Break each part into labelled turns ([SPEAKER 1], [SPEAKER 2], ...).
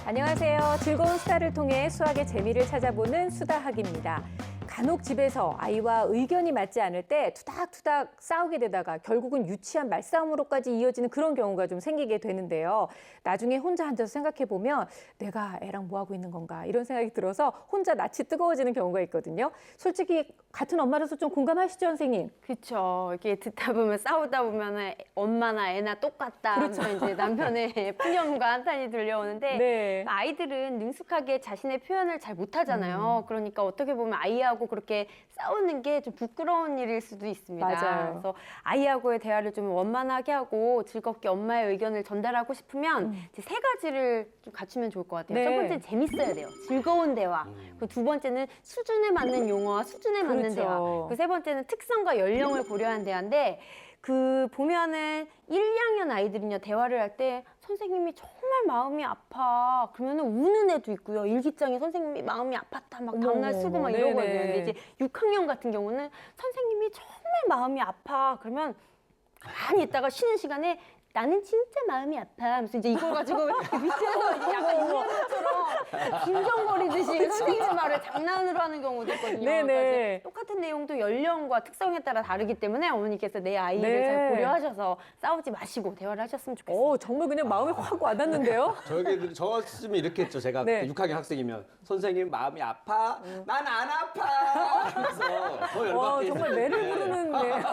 [SPEAKER 1] 안녕하세요. 즐거운 수다를 통해 수학의 재미를 찾아보는 수다학입니다. 간혹 집에서 아이와 의견이 맞지 않을 때 투닥투닥 싸우게 되다가 결국은 유치한 말싸움으로까지 이어지는 그런 경우가 좀 생기게 되는데요. 나중에 혼자 앉아서 생각해보면 내가 애랑 뭐하고 있는 건가 이런 생각이 들어서 혼자 낯이 뜨거워지는 경우가 있거든요. 솔직히 같은 엄마로서 좀 공감하시죠, 선생님?
[SPEAKER 2] 그렇죠. 이렇게 듣다 보면 싸우다 보면 엄마나 애나 똑같다.
[SPEAKER 1] 그렇죠.
[SPEAKER 2] 하면서 이제 남편의 푸념과 한탄이 들려오는데
[SPEAKER 1] 네.
[SPEAKER 2] 아이들은 능숙하게 자신의 표현을 잘 못하잖아요. 그러니까 어떻게 보면 아이하고 그렇게 싸우는 게 좀 부끄러운 일일 수도 있습니다.
[SPEAKER 1] 맞아요.
[SPEAKER 2] 그래서 아이하고의 대화를 좀 원만하게 하고 즐겁게 엄마의 의견을 전달하고 싶으면 이제 세 가지를 좀 갖추면 좋을 것 같아요.
[SPEAKER 1] 네.
[SPEAKER 2] 첫 번째는 재밌어야 돼요. 즐거운 대화. 그리고 두 번째는 수준에 맞는 용어와 수준에 맞는
[SPEAKER 1] 그렇죠.
[SPEAKER 2] 대화. 그 세 번째는 특성과 연령을 고려한 대화인데 그 보면은 1, 2학년 아이들은요 대화를 할 때 선생님이 정말 마음이 아파 그러면은 우는 애도 있고요 일기장에 선생님이 마음이 아팠다 막 다음날 쓰고 막 이러거든요. 근데 이제 6학년 같은 경우는 선생님이 정말 마음이 아파 그러면 가만히 있다가 쉬는 시간에 나는 진짜 마음이 아파 하면서 이제 이걸 가지고 밑에서 이제 약간 이런 것처럼 긴정거리듯이 선생님의 말을 장난으로 하는 경우도 있거든요.
[SPEAKER 1] 네네.
[SPEAKER 2] 그러니까 이제 똑같은 내용도 연령과 특성에 따라 다르기 때문에 어머니께서 내 아이를
[SPEAKER 1] 네.
[SPEAKER 2] 잘 고려하셔서 싸우지 마시고 대화를 하셨으면 좋겠어요.
[SPEAKER 1] 정말 그냥 마음이 확 와닿는데요?
[SPEAKER 3] 저였으면 이렇게 했죠. 제가
[SPEAKER 1] 네.
[SPEAKER 3] 6학년 학생이면 선생님 마음이 아파? 난 안 아파! 그래서 더 열받게
[SPEAKER 1] 정말 매를 부르는 네.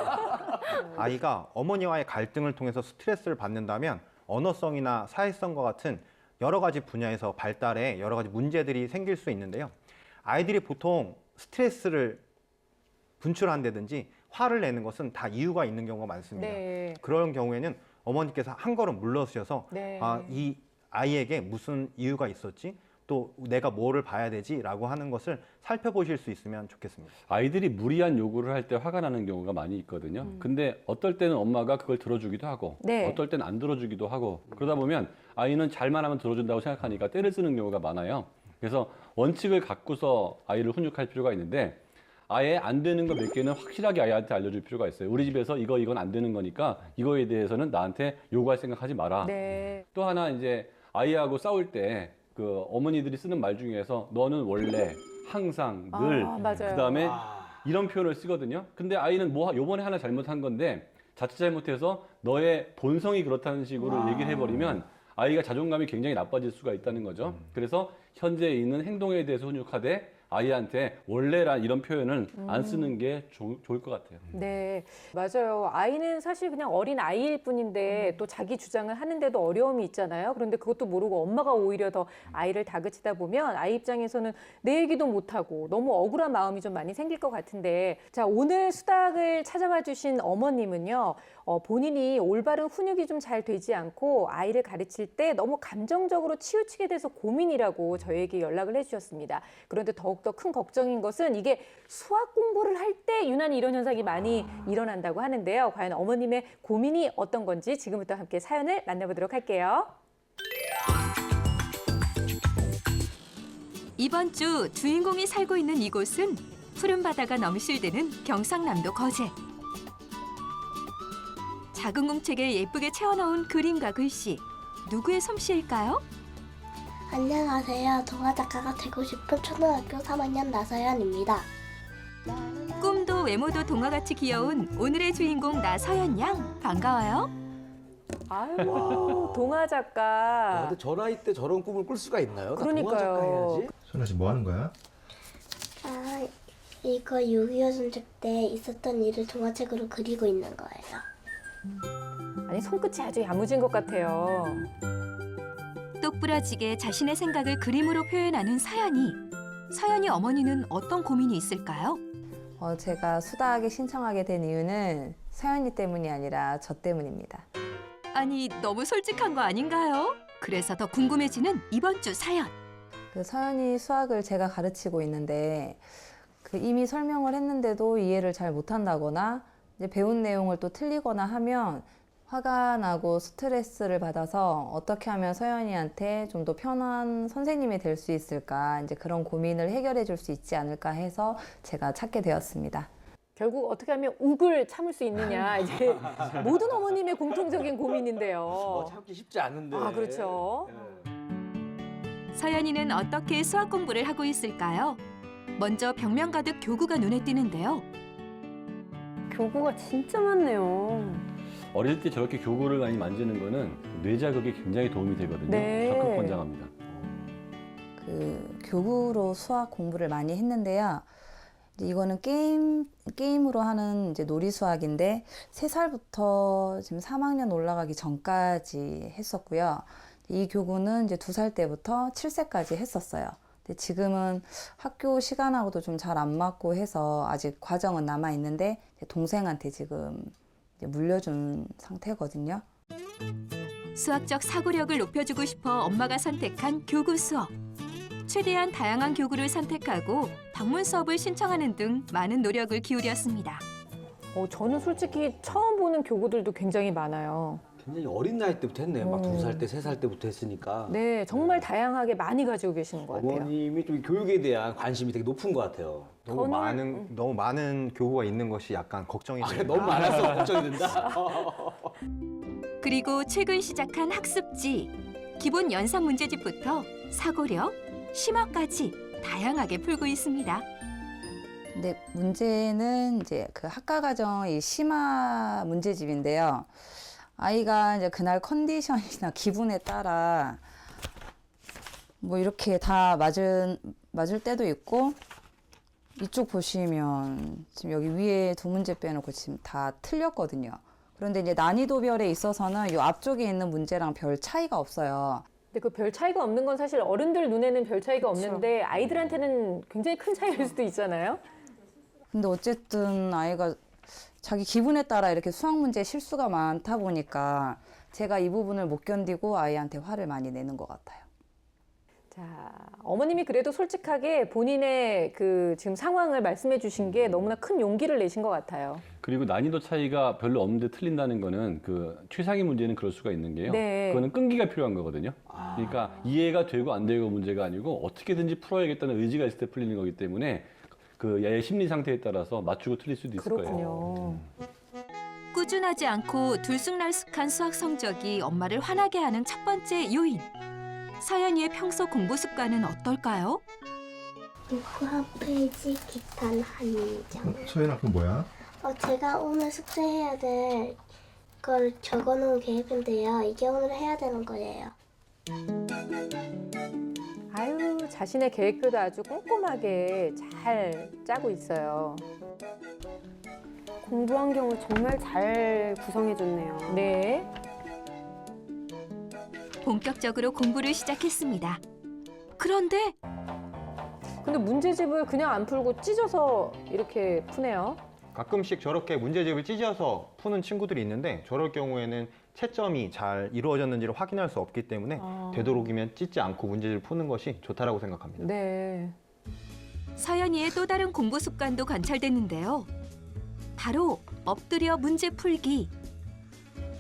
[SPEAKER 4] 아이가 어머니와의 갈등을 통해서 스트레스를 받는다면 언어성이나 사회성과 같은 여러 가지 분야에서 발달에 여러 가지 문제들이 생길 수 있는데요. 아이들이 보통 스트레스를 분출한다든지 화를 내는 것은 다 이유가 있는 경우가 많습니다.
[SPEAKER 1] 네.
[SPEAKER 4] 그런 경우에는 어머니께서 한 걸음 물러서셔서
[SPEAKER 1] 네.
[SPEAKER 4] 이 아이에게 무슨 이유가 있었지? 또 내가 뭐를 봐야 되지? 라고 하는 것을 살펴보실 수 있으면 좋겠습니다.
[SPEAKER 5] 아이들이 무리한 요구를 할 때 화가 나는 경우가 많이 있거든요. 근데 어떨 때는 엄마가 그걸 들어주기도 하고
[SPEAKER 1] 네.
[SPEAKER 5] 어떨 때는 안 들어주기도 하고 그러다 보면 아이는 잘만 하면 들어준다고 생각하니까 때를 쓰는 경우가 많아요. 그래서 원칙을 갖고서 아이를 훈육할 필요가 있는데 아예 안 되는 거 몇 개는 확실하게 아이한테 알려줄 필요가 있어요. 우리 집에서 이건 안 되는 거니까 이거에 대해서는 나한테 요구할 생각하지 마라.
[SPEAKER 1] 네.
[SPEAKER 5] 또 하나 이제 아이하고 싸울 때 그 어머니들이 쓰는 말 중에서 너는 원래 항상 늘
[SPEAKER 1] 맞아요.
[SPEAKER 5] 그다음에 이런 표현을 쓰거든요. 근데 아이는 요번에 하나 잘못한 건데 자칫 잘못해서 너의 본성이 그렇다는 식으로 얘기를 해버리면 아이가 자존감이 굉장히 나빠질 수가 있다는 거죠. 그래서 현재 있는 행동에 대해서 훈육하되 아이한테 원래란 이런 표현을 안 쓰는 게 좋을 것 같아요.
[SPEAKER 1] 네, 맞아요. 아이는 사실 그냥 어린 아이일 뿐인데 또 자기 주장을 하는데도 어려움이 있잖아요. 그런데 그것도 모르고 엄마가 오히려 더 아이를 다그치다 보면 아이 입장에서는 내 얘기도 못하고 너무 억울한 마음이 좀 많이 생길 것 같은데 자, 오늘 수닥을 찾아와 주신 어머님은요. 본인이 올바른 훈육이 좀 잘 되지 않고 아이를 가르칠 때 너무 감정적으로 치우치게 돼서 고민이라고 저에게 연락을 해주셨습니다. 그런데 더욱더 큰 걱정인 것은 이게 수학 공부를 할 때 유난히 이런 현상이 많이 일어난다고 하는데요. 과연 어머님의 고민이 어떤 건지 지금부터 함께 사연을 만나보도록 할게요.
[SPEAKER 6] 이번 주 주인공이 살고 있는 이곳은 푸른 바다가 넘실대는 경상남도 거제. 작은 공책에 예쁘게 채워넣은 그림과 글씨. 누구의 솜씨일까요?
[SPEAKER 7] 안녕하세요. 동화작가가 되고 싶은 초등학교 3학년 나서연입니다.
[SPEAKER 6] 꿈도 외모도 동화같이 귀여운 오늘의 주인공 나서연 양. 반가워요.
[SPEAKER 1] 아유, 동화 작가.
[SPEAKER 3] 근데 저 나이 때 저런 꿈을 꿀 수가 있나요? 나
[SPEAKER 1] 그러니까요.
[SPEAKER 3] 동화 작가 해야지.
[SPEAKER 4] 소나 씨 뭐 하는 거야?
[SPEAKER 7] 이거 6.25 전쟁 때 있었던 일을 동화책으로 그리고 있는 거예요.
[SPEAKER 1] 아니, 손끝이 아주 야무진 것 같아요.
[SPEAKER 6] 똑부러지게 자신의 생각을 그림으로 표현하는 서연이. 서연이 어머니는 어떤 고민이 있을까요?
[SPEAKER 8] 제가 수다하게 신청하게 된 이유는 서연이 때문이 아니라 저 때문입니다.
[SPEAKER 6] 아니, 너무 솔직한 거 아닌가요? 그래서 더 궁금해지는 이번 주 사연.
[SPEAKER 8] 그 서연이 수학을 제가 가르치고 있는데 이미 설명을 했는데도 이해를 잘 못한다거나 이제 배운 내용을 또 틀리거나 하면 화가 나고 스트레스를 받아서 어떻게 하면 서연이한테 좀 더 편한 선생님이 될 수 있을까, 이제 그런 고민을 해결해 줄 수 있지 않을까 해서 제가 찾게 되었습니다.
[SPEAKER 1] 결국 어떻게 하면 욱을 참을 수 있느냐, 이제 모든 어머님의 공통적인 고민인데요.
[SPEAKER 3] 참기 쉽지 않은데.
[SPEAKER 1] 그렇죠.
[SPEAKER 6] 서연이는 어떻게 수학 공부를 하고 있을까요? 먼저 벽면 가득 교구가 눈에 띄는데요.
[SPEAKER 2] 교구가 진짜 많네요.
[SPEAKER 5] 어릴 때 저렇게 교구를 많이 만지는 거는 뇌 자극에 굉장히 도움이 되거든요.
[SPEAKER 1] 네.
[SPEAKER 5] 적극 권장합니다.
[SPEAKER 8] 그 교구로 수학 공부를 많이 했는데요. 이제 이거는 게임으로 하는 이제 놀이 수학인데 3살부터 지금 3학년 올라가기 전까지 했었고요. 이 교구는 이제 2살 때부터 7세까지 했었어요. 근데 지금은 학교 시간하고도 좀 잘 안 맞고 해서 아직 과정은 남아 있는데 동생한테 지금 이제 물려준 상태거든요.
[SPEAKER 6] 수학적 사고력을 높여주고 싶어 엄마가 선택한 교구 수업. 최대한 다양한 교구를 선택하고 방문 수업을 신청하는 등 많은 노력을 기울였습니다.
[SPEAKER 1] 저는 솔직히 처음 보는 교구들도 굉장히 많아요.
[SPEAKER 3] 굉장히 어린 나이 때부터 했네요. 막 2살 때, 3살 때부터 했으니까.
[SPEAKER 1] 네, 정말 다양하게 많이 가지고 계시는 것 같아요.
[SPEAKER 3] 어머님이 좀 교육에 대한 관심이 되게 높은 것 같아요.
[SPEAKER 4] 너무 많은 교구가 있는 것이 약간 걱정이
[SPEAKER 3] 아, 그래,
[SPEAKER 4] 됩니다.
[SPEAKER 3] 너무 많아서 걱정이 된다.
[SPEAKER 6] 그리고 최근 시작한 학습지. 기본 연산 문제집부터 사고력, 심화까지 다양하게 풀고 있습니다.
[SPEAKER 8] 근데 문제는 이제 그 학과과정의 심화 문제집인데요. 아이가 이제 그날 컨디션이나 기분에 따라 뭐 이렇게 다 맞을 때도 있고, 이쪽 보시면 지금 여기 위에 2문제 빼놓고 지금 다 틀렸거든요. 그런데 이제 난이도별에 있어서는 이 앞쪽에 있는 문제랑 별 차이가 없어요.
[SPEAKER 1] 근데 그 별 차이가 없는 건 사실 어른들 눈에는 별 차이가 없는데 아이들한테는 굉장히 큰 차이일 수도 있잖아요.
[SPEAKER 8] 근데 어쨌든 아이가 자기 기분에 따라 이렇게 수학 문제 실수가 많다 보니까 제가 이 부분을 못 견디고 아이한테 화를 많이 내는 것 같아요.
[SPEAKER 1] 자, 어머님이 그래도 솔직하게 본인의 그 지금 상황을 말씀해 주신 게 너무나 큰 용기를 내신 것 같아요.
[SPEAKER 5] 그리고 난이도 차이가 별로 없는데 틀린다는 거는 그 최상위 문제는 그럴 수가 있는 게요.
[SPEAKER 1] 네.
[SPEAKER 5] 그거는 끈기가 필요한 거거든요. 그러니까 이해가 되고 안 되고 문제가 아니고 어떻게든지 풀어야겠다는 의지가 있을 때 풀리는 거기 때문에 그 얘의 심리 상태에 따라서 맞추고 틀릴 수도 있을 거예요.
[SPEAKER 1] 그렇군요.
[SPEAKER 6] 꾸준하지 않고 들쑥날쑥한 수학 성적이 엄마를 화나게 하는 첫 번째 요인. 서연이의 평소 공부 습관은 어떨까요?
[SPEAKER 7] 누구 한 페이지, 기타는 한 장.
[SPEAKER 9] 소연아, 그거 뭐야?
[SPEAKER 7] 제가 오늘 숙제해야 될 걸 적어놓은 계획인데요. 이게 오늘 해야 되는 거예요.
[SPEAKER 1] 아유, 자신의 계획표도 아주 꼼꼼하게 잘 짜고 있어요.
[SPEAKER 2] 공부 환경을 정말 잘 구성해줬네요.
[SPEAKER 1] 네.
[SPEAKER 6] 본격적으로 공부를 시작했습니다. 그런데
[SPEAKER 1] 근데 문제집을 그냥 안 풀고 찢어서 이렇게 푸네요.
[SPEAKER 4] 가끔씩 저렇게 문제집을 찢어서 푸는 친구들이 있는데 저럴 경우에는 채점이 잘 이루어졌는지를 확인할 수 없기 때문에 되도록이면 찢지 않고 문제집을 푸는 것이 좋다라고 생각합니다.
[SPEAKER 1] 네.
[SPEAKER 6] 서연이의 또 다른 공부 습관도 관찰됐는데요. 바로 엎드려 문제 풀기.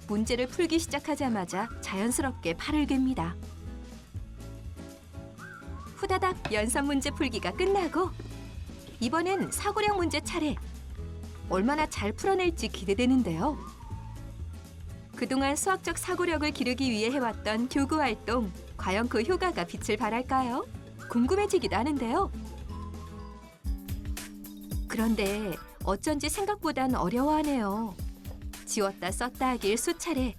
[SPEAKER 6] 문제를 풀기 시작하자마자 자연스럽게 팔을 깹니다. 후다닥 연산 문제 풀기가 끝나고 이번엔 사고력 문제 차례. 얼마나 잘 풀어낼지 기대되는데요. 그동안 수학적 사고력을 기르기 위해 해왔던 교구 활동, 과연 그 효과가 빛을 발할까요? 궁금해지기도 하는데요. 그런데 어쩐지 생각보단 어려워하네요. 지웠다 썼다 하길 수차례.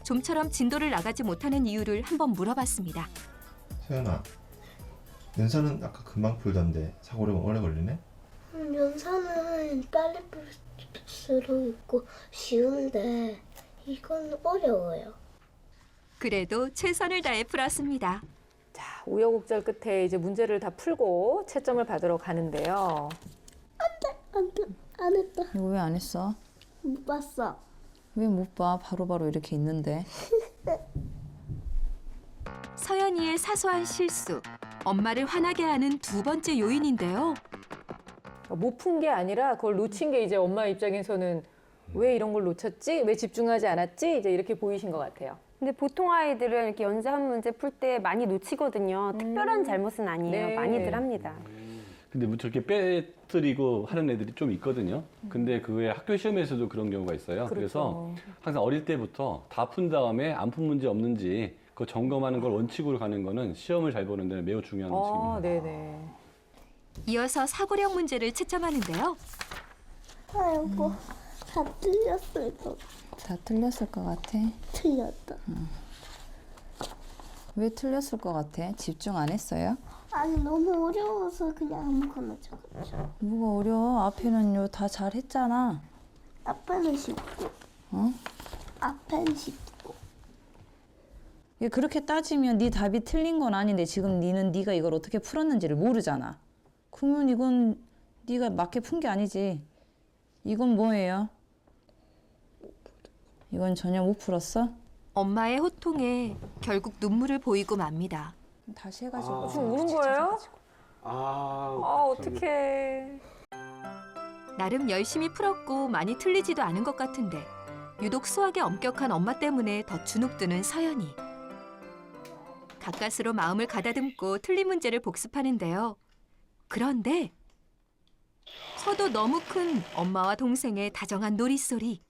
[SPEAKER 6] 좀처럼 진도를 나가지 못하는 이유를 한번 물어봤습니다.
[SPEAKER 9] 소연아, 연산은 아까 금방 풀던데 사고력은 오래 걸리네?
[SPEAKER 7] 연산은 빨리 풀수록 있고 쉬운데 이건 어려워요.
[SPEAKER 6] 그래도 최선을 다해 풀었습니다.
[SPEAKER 1] 자, 우여곡절 끝에 이제 문제를 다 풀고 채점을 받으러 가는데요.
[SPEAKER 7] 안 했다.
[SPEAKER 8] 이거 왜 안 했어?
[SPEAKER 7] 못 봤어.
[SPEAKER 8] 왜 못 봐? 바로바로 이렇게 있는데.
[SPEAKER 6] 서연이의 사소한 실수, 엄마를 화나게 하는 두 번째 요인인데요.
[SPEAKER 1] 못 푼 게 아니라 그걸 놓친 게 이제 엄마 입장에서는 왜 이런 걸 놓쳤지? 왜 집중하지 않았지? 이제 이렇게 보이신 것 같아요.
[SPEAKER 2] 근데 보통 아이들은 이렇게 연산 문제 풀 때 많이 놓치거든요. 특별한 잘못은 아니에요.
[SPEAKER 1] 네.
[SPEAKER 2] 많이들 합니다.
[SPEAKER 5] 근데 뭐 저렇게 빼뜨리고 하는 애들이 좀 있거든요. 근데 그 외에 학교 시험에서도 그런 경우가 있어요. 그래서 항상 어릴 때부터 다 푼 다음에 안 푼 문제 없는지 그 점검하는 걸 원칙으로 가는 거는 시험을 잘 보는 데는 매우 중요한 원칙입니다.
[SPEAKER 1] 네네.
[SPEAKER 6] 이어서 사고력 문제를 채점하는데요.
[SPEAKER 7] 아이고, 다 틀렸을 것
[SPEAKER 8] 다 틀렸을 것 같아.
[SPEAKER 7] 틀렸다.
[SPEAKER 8] 왜 틀렸을 것 같아? 집중 안 했어요?
[SPEAKER 7] 아니, 너무 어려워서 그냥 아무거나 적었죠.
[SPEAKER 8] 뭐가 어려워? 앞에는요 다 잘했잖아.
[SPEAKER 7] 앞에는 쉽고,
[SPEAKER 8] 어?
[SPEAKER 7] 앞에는 쉽고.
[SPEAKER 8] 이게 그렇게 따지면 네 답이 틀린 건 아닌데 지금 네가 이걸 어떻게 풀었는지를 모르잖아. 그러면 이건 네가 맞게 푼 게 아니지. 이건 뭐예요? 이건 전혀 못 풀었어?
[SPEAKER 6] 엄마의 호통에 결국 눈물을 보이고 맙니다.
[SPEAKER 8] 다시 해가지고.
[SPEAKER 1] 지금 우는 거예요?
[SPEAKER 3] 아,
[SPEAKER 1] 어떡해.
[SPEAKER 6] 나름 열심히 풀었고 많이 틀리지도 않은 것 같은데 유독 수학에 엄격한 엄마 때문에 더 주눅드는 서연이. 가까스로 마음을 가다듬고 틀린 문제를 복습하는데요. 그런데 커도 너무 큰 엄마와 동생의 다정한 놀이소리.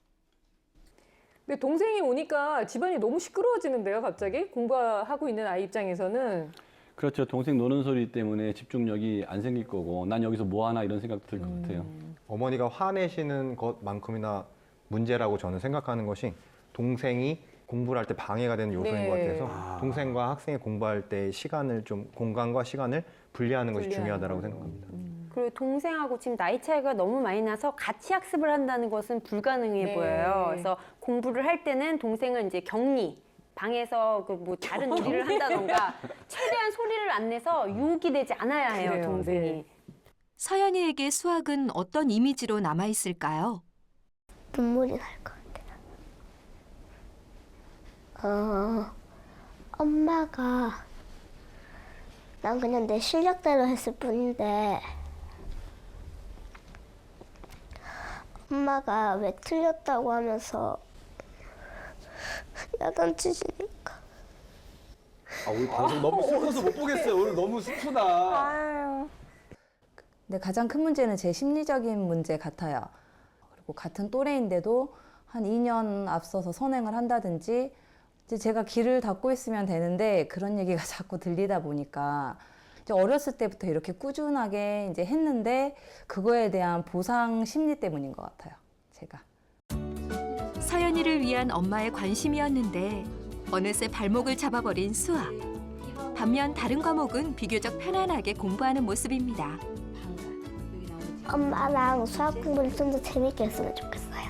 [SPEAKER 1] 근데 동생이 오니까 집안이 너무 시끄러워지는데요, 갑자기? 공부하고 있는 아이 입장에서는.
[SPEAKER 5] 그렇죠. 동생 노는 소리 때문에 집중력이 안 생길 거고 난 여기서 뭐 하나 이런 생각 들 것 같아요.
[SPEAKER 4] 어머니가 화내시는 것만큼이나 문제라고 저는 생각하는 것이 동생이 공부를 할 때 방해가 되는 요소인
[SPEAKER 1] 네.
[SPEAKER 4] 것 같아서 동생과 학생이 공부할 때 시간을 좀 공간과 시간을 분리하는 것이
[SPEAKER 1] 분리하는
[SPEAKER 4] 중요하다고
[SPEAKER 1] 거.
[SPEAKER 4] 생각합니다.
[SPEAKER 2] 그리고 동생하고 지금 나이 차이가 너무 많이 나서 같이 학습을 한다는 것은 불가능해
[SPEAKER 1] 네.
[SPEAKER 2] 보여요. 그래서 공부를 할 때는 동생은 이제 격리, 방에서 그 뭐 다른 놀이를 한다던가 최대한 소리를 안 내서 유혹이 되지 않아야 해요,
[SPEAKER 1] 그래요,
[SPEAKER 2] 동생이.
[SPEAKER 1] 네.
[SPEAKER 6] 서연이에게 수학은 어떤 이미지로 남아 있을까요?
[SPEAKER 7] 눈물이 날 것 같아요. 엄마가 난 그냥 내 실력대로 했을 뿐인데 엄마가 왜 틀렸다고 하면서 야단치시니까
[SPEAKER 3] 오늘 방송 너무 슬퍼서 못 보겠어요. 오늘 너무 슬프다.
[SPEAKER 1] 아유.
[SPEAKER 8] 근데 가장 큰 문제는 제 심리적인 문제 같아요. 그리고 같은 또래인데도 한 2년 앞서서 선행을 한다든지 이제 제가 귀를 닫고 있으면 되는데 그런 얘기가 자꾸 들리다 보니까 이제 어렸을 때부터 이렇게 꾸준하게 이제 했는데 그거에 대한 보상 심리 때문인 것 같아요. 제가.
[SPEAKER 6] 서연이를 위한 엄마의 관심이었는데 어느새 발목을 잡아버린 수학. 반면 다른 과목은 비교적 편안하게 공부하는 모습입니다.
[SPEAKER 7] 엄마랑 수학 공부를 좀 더 재밌게 했으면 좋겠어요.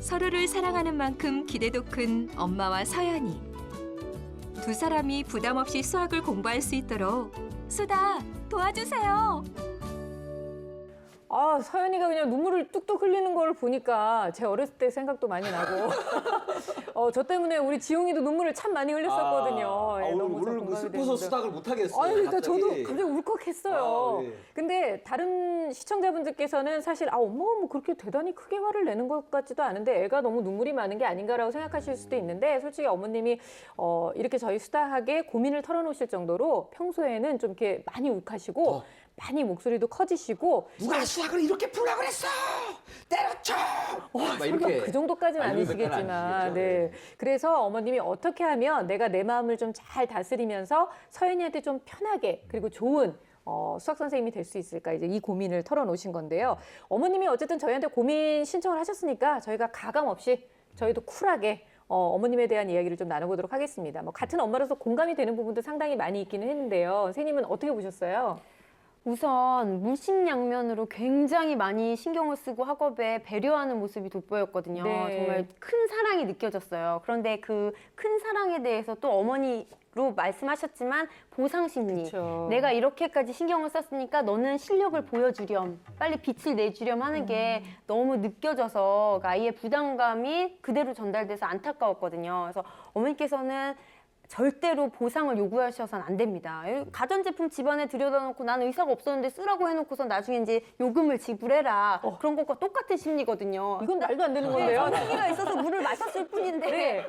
[SPEAKER 6] 서로를 사랑하는 만큼 기대도 큰 엄마와 서연이. 두 사람이 부담 없이 수학을 공부할 수 있도록 수다 도와주세요.
[SPEAKER 1] 아, 서연이가 그냥 눈물을 뚝뚝 흘리는 걸 보니까 제 어렸을 때 생각도 많이 나고. 저 때문에 우리 지용이도 눈물을 참 많이 흘렸었거든요. 예, 너무
[SPEAKER 3] 오늘
[SPEAKER 1] 공감이
[SPEAKER 3] 슬퍼서
[SPEAKER 1] 되는데.
[SPEAKER 3] 수닥을 못 하겠어요.
[SPEAKER 1] 아니, 그러니까
[SPEAKER 3] 갑자기.
[SPEAKER 1] 저도 갑자기 울컥했어요.
[SPEAKER 3] 예.
[SPEAKER 1] 근데 다른 시청자분들께서는 사실 엄마가 뭐 그렇게 대단히 크게 화를 내는 것 같지도 않은데 애가 너무 눈물이 많은 게 아닌가라고 생각하실 수도 있는데 솔직히 어머님이 이렇게 저희 수다하게 고민을 털어놓으실 정도로 평소에는 좀 이렇게 많이 욱하시고 많이 목소리도 커지시고
[SPEAKER 3] 누가 수학을 이렇게 풀라 그랬어? 때려쳐! 막 이렇게.
[SPEAKER 1] 그 정도까지는
[SPEAKER 3] 아, 이 정도까지는
[SPEAKER 1] 아니시겠지만,
[SPEAKER 3] 아니시겠죠?
[SPEAKER 1] 네. 그래서 어머님이 어떻게 하면 내가 내 마음을 좀 잘 다스리면서 서연이한테 좀 편하게 그리고 좋은 수학 선생님이 될 수 있을까 이제 이 고민을 털어놓으신 건데요. 어머님이 어쨌든 저희한테 고민 신청을 하셨으니까 저희가 가감 없이 저희도 쿨하게 어머님에 대한 이야기를 좀 나눠보도록 하겠습니다. 뭐 같은 엄마로서 공감이 되는 부분도 상당히 많이 있기는 했는데요. 선생님은 어떻게 보셨어요?
[SPEAKER 2] 우선 물심양면으로 굉장히 많이 신경을 쓰고 학업에 배려하는 모습이 돋보였거든요.
[SPEAKER 1] 네.
[SPEAKER 2] 정말 큰 사랑이 느껴졌어요. 그런데 그 큰 사랑에 대해서 또 어머니로 말씀하셨지만 보상 심리.
[SPEAKER 1] 그쵸.
[SPEAKER 2] 내가 이렇게까지 신경을 썼으니까 너는 실력을 보여주렴. 빨리 빛을 내주렴 하는 게 너무 느껴져서 아이의 부담감이 그대로 전달돼서 안타까웠거든요. 그래서 어머니께서는 절대로 보상을 요구하셔서는 안 됩니다. 가전제품 집안에 들여다놓고 나는 의사가 없었는데 쓰라고 해놓고서 나중에 이제 요금을 지불해라. 그런 것과 똑같은 심리거든요.
[SPEAKER 1] 이건 말도 안 되는 건데요.
[SPEAKER 2] 생기가 있어서 물을 마셨을 뿐인데.
[SPEAKER 1] 네.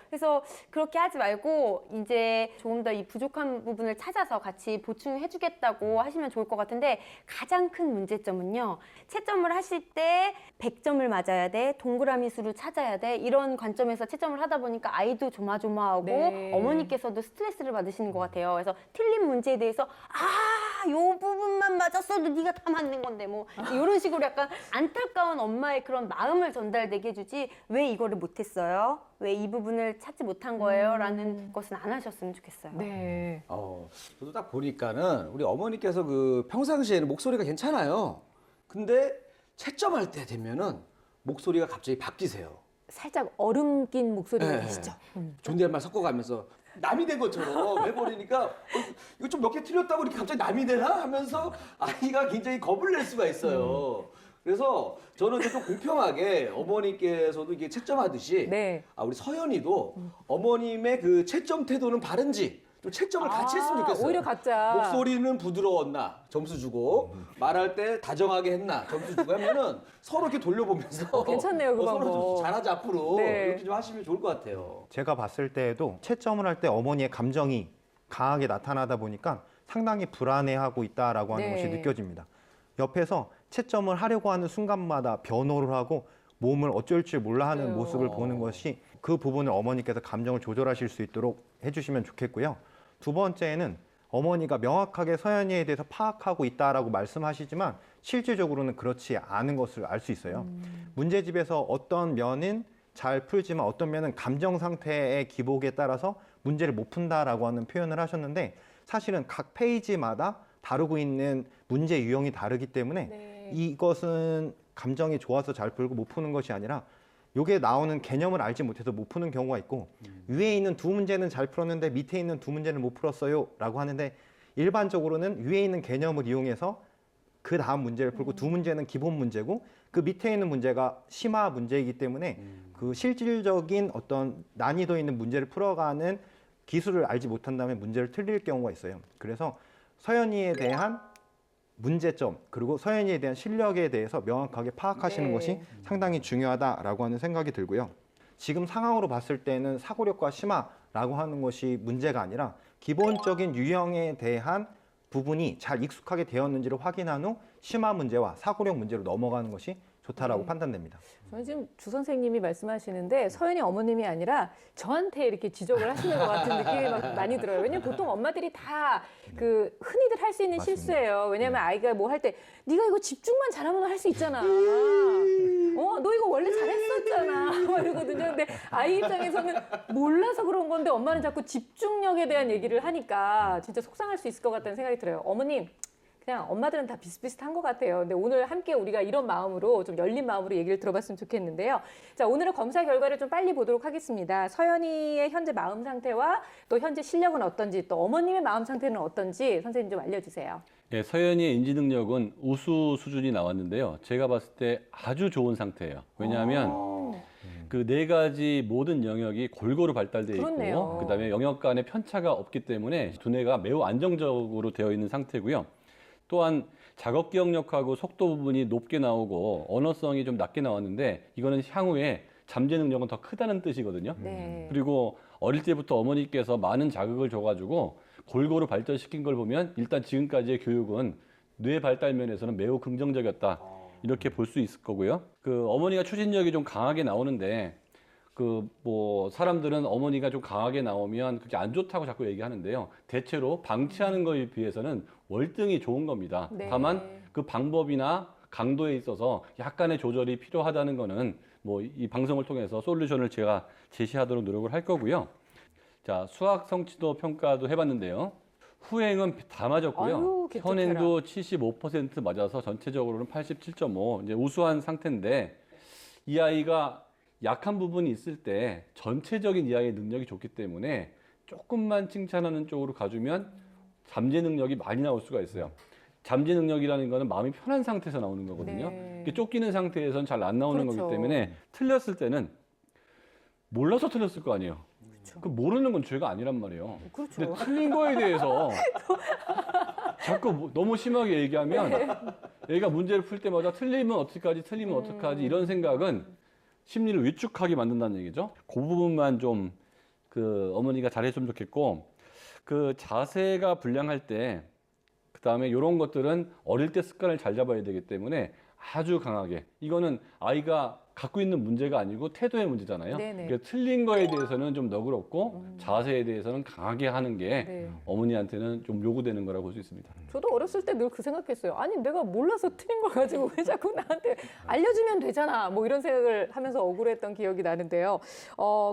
[SPEAKER 2] 그래서 그렇게 하지 말고 이제 조금 더 이 부족한 부분을 찾아서 같이 보충해주겠다고 하시면 좋을 것 같은데 가장 큰 문제점은요. 채점을 하실 때 100점을 맞아야 돼. 동그라미 수를 찾아야 돼. 이런 관점에서 채점을 하다 보니까 아이도 조마조마하고
[SPEAKER 1] 네.
[SPEAKER 2] 어머니께서도 스트레스를 받으시는 것 같아요. 그래서 틀린 문제에 대해서 요 부분만 맞았어도 네가 다 맞는 건데 뭐 이런 식으로 약간 안타까운 엄마의 그런 마음을 전달되게 해주지 왜 이거를 못했어요? 왜 이 부분을 찾지 못한 거예요? 라는 것은 안 하셨으면 좋겠어요.
[SPEAKER 1] 네.
[SPEAKER 3] 저도 딱 보니까는 우리 어머니께서 그 평상시에는 목소리가 괜찮아요. 근데 채점할 때 되면은 목소리가 갑자기 바뀌세요.
[SPEAKER 1] 살짝 얼음 낀 목소리가
[SPEAKER 3] 네.
[SPEAKER 1] 계시죠?
[SPEAKER 3] 존댓말 섞어가면서 남이 된 것처럼 해버리니까 이거 좀 몇 개 틀렸다고 이렇게 갑자기 남이 되나 하면서 아이가 굉장히 겁을 낼 수가 있어요. 그래서 저는 좀 공평하게 어머니께서도 이게 채점하듯이
[SPEAKER 1] 네.
[SPEAKER 3] 우리 서연이도 어머님의 그 채점 태도는 바른지 좀 채점을 같이 했으면 좋겠어요.
[SPEAKER 1] 오히려 각자.
[SPEAKER 3] 목소리는 부드러웠나 점수 주고 말할 때 다정하게 했나 점수 주고 하면은 서로 이렇게 돌려보면서
[SPEAKER 1] 괜찮네요, 그
[SPEAKER 3] 서로
[SPEAKER 1] 방법.
[SPEAKER 3] 좀 잘하자 앞으로
[SPEAKER 1] 네.
[SPEAKER 3] 이렇게 좀 하시면 좋을 것 같아요.
[SPEAKER 4] 제가 봤을 때에도 채점을 할 때 어머니의 감정이 강하게 나타나다 보니까 상당히 불안해하고 있다라고 하는
[SPEAKER 1] 네.
[SPEAKER 4] 것이 느껴집니다. 옆에서 채점을 하려고 하는 순간마다 변호를 하고 몸을 어쩔 줄 몰라 하는
[SPEAKER 1] 맞아요.
[SPEAKER 4] 모습을 보는 것이 그 부분을 어머니께서 감정을 조절하실 수 있도록 해주시면 좋겠고요. 두 번째는 어머니가 명확하게 서연이에 대해서 파악하고 있다라고 말씀하시지만 실질적으로는 그렇지 않은 것을 알 수 있어요. 문제집에서 어떤 면은 잘 풀지만 어떤 면은 감정 상태의 기복에 따라서 문제를 못 푼다라고 하는 표현을 하셨는데 사실은 각 페이지마다 다루고 있는 문제 유형이 다르기 때문에
[SPEAKER 1] 네.
[SPEAKER 4] 이것은 감정이 좋아서 잘 풀고 못 푸는 것이 아니라 요게 나오는 개념을 알지 못해서 못 푸는 경우가 있고 위에 있는 두 문제는 잘 풀었는데 밑에 있는 두 문제는 못 풀었어요 라고 하는데 일반적으로는 위에 있는 개념을 이용해서 그 다음 문제를 풀고 두 문제는 기본 문제고 그 밑에 있는 문제가 심화 문제이기 때문에 그 실질적인 어떤 난이도 있는 문제를 풀어가는 기술을 알지 못한다면 문제를 틀릴 경우가 있어요. 그래서 서연이에 대한 문제점 그리고 서연이에 대한 실력에 대해서 명확하게 파악하시는
[SPEAKER 1] 네.
[SPEAKER 4] 것이 상당히 중요하다라고 하는 생각이 들고요. 지금 상황으로 봤을 때는 사고력과 심화라고 하는 것이 문제가 아니라 기본적인 유형에 대한 부분이 잘 익숙하게 되었는지를 확인한 후 심화 문제와 사고력 문제로 넘어가는 것이 좋다라고 판단됩니다.
[SPEAKER 1] 저는 지금 주 선생님이 말씀하시는데 서연이 어머님이 아니라 저한테 이렇게 지적을 하시는 것 같은 느낌이 막 많이 들어요. 왜냐면 보통 엄마들이 다 그 흔히들 할 수 있는
[SPEAKER 4] 맞습니다.
[SPEAKER 1] 실수예요. 왜냐면 아이가 뭐 할 때 네가 이거 집중만 잘하면 할 수 있잖아. 너 이거 원래 잘했었잖아. 막 이러거든요. 근데 아이 입장에서는 몰라서 그런 건데 엄마는 자꾸 집중력에 대한 얘기를 하니까 진짜 속상할 수 있을 것 같다는 생각이 들어요. 어머님. 그냥 엄마들은 다 비슷비슷한 것 같아요. 근데 오늘 함께 우리가 이런 마음으로 좀 열린 마음으로 얘기를 들어봤으면 좋겠는데요. 자, 오늘의 검사 결과를 좀 빨리 보도록 하겠습니다. 서연이의 현재 마음 상태와 또 현재 실력은 어떤지 또 어머님의 마음 상태는 어떤지 선생님 좀 알려주세요.
[SPEAKER 5] 예, 서연이의 인지 능력은 우수 수준이 나왔는데요. 제가 봤을 때 아주 좋은 상태예요. 왜냐하면 그 네 가지 모든 영역이 골고루 발달되어
[SPEAKER 1] 그렇네요.
[SPEAKER 5] 있고 그다음에 영역 간의 편차가 없기 때문에 두뇌가 매우 안정적으로 되어 있는 상태고요. 또한 작업 기억력하고 속도 부분이 높게 나오고 언어성이 좀 낮게 나왔는데 이거는 향후에 잠재 능력은 더 크다는 뜻이거든요.
[SPEAKER 1] 네.
[SPEAKER 5] 그리고 어릴 때부터 어머니께서 많은 자극을 줘가지고 골고루 발전시킨 걸 보면 일단 지금까지의 교육은 뇌 발달 면에서는 매우 긍정적이었다. 이렇게 볼 수 있을 거고요. 그 어머니가 추진력이 좀 강하게 나오는데 그 뭐 사람들은 어머니가 좀 강하게 나오면 그게 안 좋다고 자꾸 얘기하는데요. 대체로 방치하는 거에 비해서는 월등히 좋은 겁니다.
[SPEAKER 1] 네.
[SPEAKER 5] 다만 그 방법이나 강도에 있어서 약간의 조절이 필요하다는 거는 뭐 이 방송을 통해서 솔루션을 제가 제시하도록 노력을 할 거고요. 자, 수학 성취도 평가도 해봤는데요. 후행은 다 맞았고요.
[SPEAKER 1] 아유, 기특해라.
[SPEAKER 5] 현행도 75% 맞아서 전체적으로는 87.5 이제 우수한 상태인데 이 아이가 약한 부분이 있을 때 전체적인 이 아이의 능력이 좋기 때문에 조금만 칭찬하는 쪽으로 가주면 잠재 능력이 많이 나올 수가 있어요. 잠재 능력이라는 거는 마음이 편한 상태에서 나오는 거거든요.
[SPEAKER 1] 네.
[SPEAKER 5] 이게 쫓기는 상태에서는 잘 안 나오는
[SPEAKER 1] 그렇죠.
[SPEAKER 5] 거기 때문에 틀렸을 때는 몰라서 틀렸을 거 아니에요. 그 모르는 건 죄가 아니란 말이에요.
[SPEAKER 1] 그렇죠.
[SPEAKER 5] 근데 틀린 거에 대해서 자꾸 너무 심하게 얘기하면 애가 문제를 풀 때마다 틀리면 어떡하지, 틀리면 어떡하지 이런 생각은 심리를 위축하게 만든다는 얘기죠. 그 부분만 좀 그 어머니가 잘해주면 좋겠고, 그 자세가 불량할 때 그다음에 이런 것들은 어릴 때 습관을 잘 잡아야 되기 때문에 아주 강하게, 이거는 아이가 갖고 있는 문제가 아니고 태도의 문제잖아요.
[SPEAKER 1] 네네.
[SPEAKER 5] 그러니까 틀린 거에 대해서는 좀 너그럽고 자세에 대해서는 강하게 하는 게
[SPEAKER 1] 네.
[SPEAKER 5] 어머니한테는 좀 요구되는 거라고 볼 수 있습니다.
[SPEAKER 1] 저도 어렸을 때 늘 그 생각했어요. 아니 내가 몰라서 틀린 걸 가지고 왜 자꾸 나한테 알려주면 되잖아. 뭐 이런 생각을 하면서 억울했던 기억이 나는데요.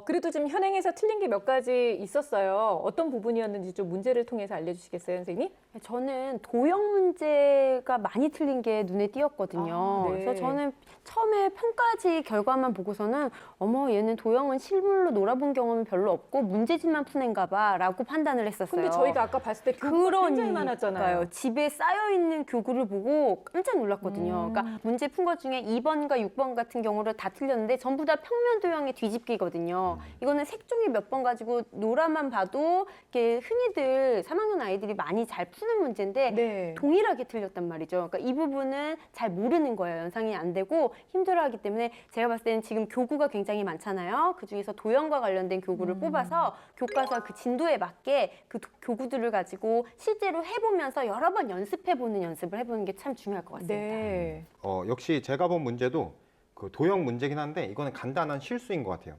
[SPEAKER 1] 그래도 좀 현행에서 틀린 게 몇 가지 있었어요. 어떤 부분이었는지 좀 문제를 통해서 알려주시겠어요, 선생님?
[SPEAKER 2] 저는 도형 문제가 많이 틀린 게 눈에 띄었거든요.
[SPEAKER 1] 아, 네.
[SPEAKER 2] 그래서 저는 처음에 평가지 결과만 보고서는 어머 얘는 도형은 실물로 놀아본 경험이 별로 없고 문제집만 푸는가 봐라고 판단을 했었어요.
[SPEAKER 1] 근데 저희가 아까 봤을 때 교구가 굉장히 많았잖아요.
[SPEAKER 2] 집에 쌓여있는 교구를 보고 깜짝 놀랐거든요. 그러니까 문제 푼 것 중에 2번과 6번 같은 경우를 다 틀렸는데 전부 다 평면 도형의 뒤집기거든요. 이거는 색종이 몇 번 가지고 노라만 봐도 이렇게 흔히들 3학년 아이들이 많이 잘 푸는 문제인데
[SPEAKER 1] 네.
[SPEAKER 2] 동일하게 틀렸단 말이죠. 그러니까 이 부분은 잘 모르는 거예요. 연상이 안 되고 힘들어하기 때문에 제가 봤을 때는 지금 교구가 굉장히 많잖아요. 그중에서 도형과 관련된 교구를 뽑아서 교과서 그 진도에 맞게 그 교구들을 가지고 실제로 해보면서 여러 번 연습해보는 연습을 해보는 게 참 중요할 것 같습니다.
[SPEAKER 1] 네.
[SPEAKER 4] 역시 제가 본 문제도 그 도형 문제긴 한데 이거는 간단한 실수인 것 같아요.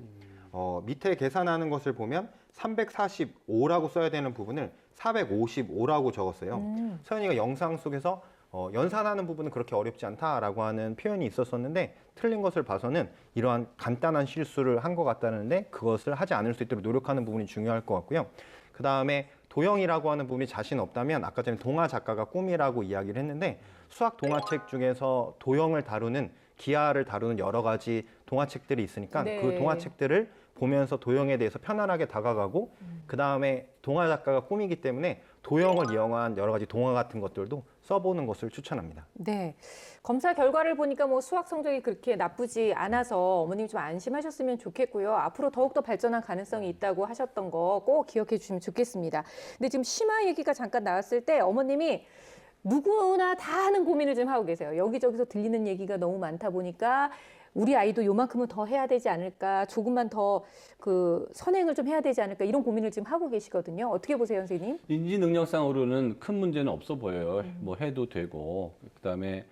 [SPEAKER 4] 밑에 계산하는 것을 보면 345라고 써야 되는 부분을 455라고 적었어요. 서연이가 영상 속에서 연산하는 부분은 그렇게 어렵지 않다라고 하는 표현이 있었었는데 틀린 것을 봐서는 이러한 간단한 실수를 한 것 같다는데 그것을 하지 않을 수 있도록 노력하는 부분이 중요할 것 같고요. 그 다음에 도형이라고 하는 부분이 자신 없다면 아까 전에 동화 작가가 꿈이라고 이야기를 했는데 수학 동화책 중에서 도형을 다루는 기하를 다루는 여러 가지 동화책들이 있으니까
[SPEAKER 1] 네.
[SPEAKER 4] 그 동화책들을 보면서 도형에 대해서 편안하게 다가가고 그 다음에 동화 작가가 꿈이기 때문에 도형을 이용한 여러 가지 동화 같은 것들도 써보는 것을 추천합니다.
[SPEAKER 1] 네. 검사 결과를 보니까 뭐 수학 성적이 그렇게 나쁘지 않아서 어머님 좀 안심하셨으면 좋겠고요. 앞으로 더욱더 발전할 가능성이 있다고 하셨던 거 꼭 기억해 주시면 좋겠습니다. 근데 지금 심화 얘기가 잠깐 나왔을 때 어머님이 누구나 다 하는 고민을 좀 하고 계세요. 여기저기서 들리는 얘기가 너무 많다 보니까 우리 아이도 요만큼은 더 해야 되지 않을까, 조금만 더 그 선행을 좀 해야 되지 않을까 이런 고민을 지금 하고 계시거든요. 어떻게 보세요, 선생님?
[SPEAKER 5] 인지 능력상으로는 큰 문제는 없어 보여요. 뭐 해도 되고 그다음에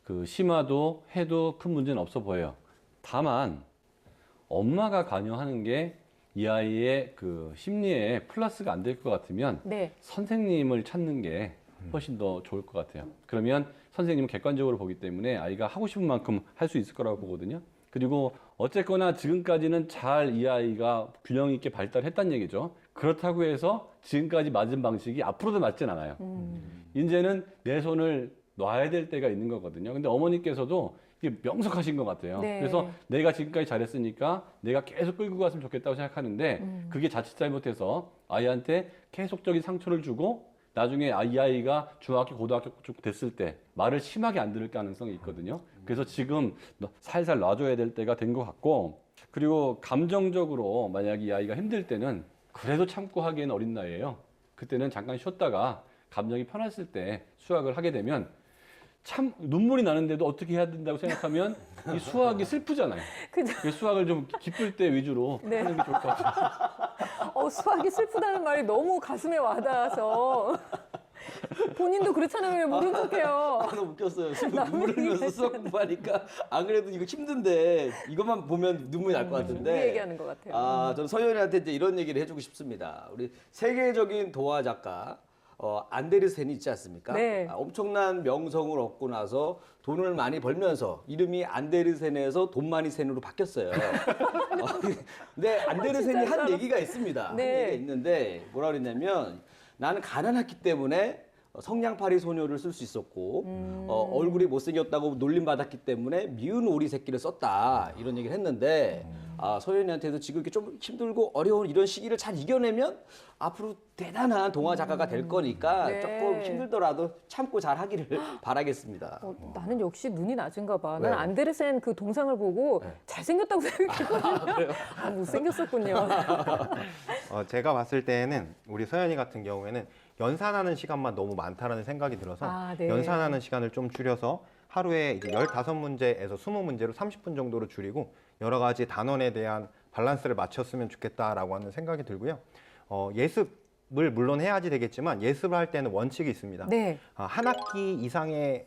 [SPEAKER 5] 그 심화도 해도 큰 문제는 없어 보여요. 다만 엄마가 관여하는 게 이 아이의 그 심리에 플러스가 안 될 것 같으면
[SPEAKER 1] 네.
[SPEAKER 5] 선생님을 찾는 게 훨씬 더 좋을 것 같아요. 그러면 선생님은 객관적으로 보기 때문에 아이가 하고 싶은 만큼 할 수 있을 거라고 보거든요. 그리고 어쨌거나 지금까지는 잘 이 아이가 균형 있게 발달했다는 얘기죠. 그렇다고 해서 지금까지 맞은 방식이 앞으로도 맞진 않아요. 이제는 내 손을 놔야 될 때가 있는 거거든요. 근데 어머니께서도 이게 명석하신 것 같아요.
[SPEAKER 1] 네.
[SPEAKER 5] 그래서 내가 지금까지 잘했으니까 내가 계속 끌고 갔으면 좋겠다고 생각하는데 그게 자칫 잘못해서 아이한테 계속적인 상처를 주고 나중에 이 아이가 중학교, 고등학교 쪽 됐을 때 말을 심하게 안 들을 가능성이 있거든요. 그래서 지금 살살 놔줘야 될 때가 된 것 같고, 그리고 감정적으로 만약 이 아이가 힘들 때는 그래도 참고 하기에는 어린 나이예요. 그때는 잠깐 쉬었다가 감정이 편했을 때 수학을 하게 되면 참 눈물이 나는데도 어떻게 해야 된다고 생각하면 이 수학이 슬프잖아요.
[SPEAKER 1] 그죠?
[SPEAKER 5] 수학을 좀 기쁠 때 위주로
[SPEAKER 1] 네.
[SPEAKER 5] 하는 게 좋을 것 같아요.
[SPEAKER 1] 수학이 슬프다는 말이 너무 가슴에 와닿아서 본인도 그렇잖아요. 왜 모른 척해요.
[SPEAKER 3] 너무 웃겼어요. 눈물 흘리면서 수학 공부하니까 안 그래도 이거 힘든데 이것만 보면 눈물이 날 것
[SPEAKER 1] 우리
[SPEAKER 3] 같은데.
[SPEAKER 1] 얘기하는 것 같아요.
[SPEAKER 3] 저는 서연이한테 이제 이런 얘기를 해주고 싶습니다. 우리 세계적인 도화 작가 안데르센이 있지 않습니까?
[SPEAKER 1] 네.
[SPEAKER 3] 엄청난 명성을 얻고 나서 돈을 많이 벌면서 이름이 안데르센에서 돈 많이 센으로 바뀌었어요. 근데 안데르센이 한 얘기가 있습니다.
[SPEAKER 1] 네.
[SPEAKER 3] 한 얘기가 있는데 뭐라 그랬냐면 나는 가난했기 때문에 성냥팔이 소녀를 쓸 수 있었고 얼굴이 못생겼다고 놀림받았기 때문에 미운 오리 새끼를 썼다 이런 얘기를 했는데 서연이한테도 지금 이렇게 좀 힘들고 어려운 이런 시기를 잘 이겨내면 앞으로 대단한 동화 작가가 될 거니까
[SPEAKER 1] 네.
[SPEAKER 3] 조금 힘들더라도 참고 잘 하기를 바라겠습니다.
[SPEAKER 1] 나는 역시 눈이 낮은가 봐.
[SPEAKER 3] 네.
[SPEAKER 1] 난 안데르센 그 동상을 보고
[SPEAKER 3] 네.
[SPEAKER 1] 잘생겼다고 생각했거든요. 못생겼었군요.
[SPEAKER 4] 제가 봤을 때에는 우리 서연이 같은 경우에는 연산하는 시간만 너무 많다라는 생각이 들어서
[SPEAKER 1] 네.
[SPEAKER 4] 연산하는 시간을 좀 줄여서 하루에 이제 15문제에서 20문제로 30분 정도로 줄이고 여러 가지 단원에 대한 밸런스를 맞췄으면 좋겠다라고 하는 생각이 들고요. 예습을 물론 해야지 되겠지만 예습을 할 때는 원칙이 있습니다.
[SPEAKER 1] 네.
[SPEAKER 4] 한 학기 이상의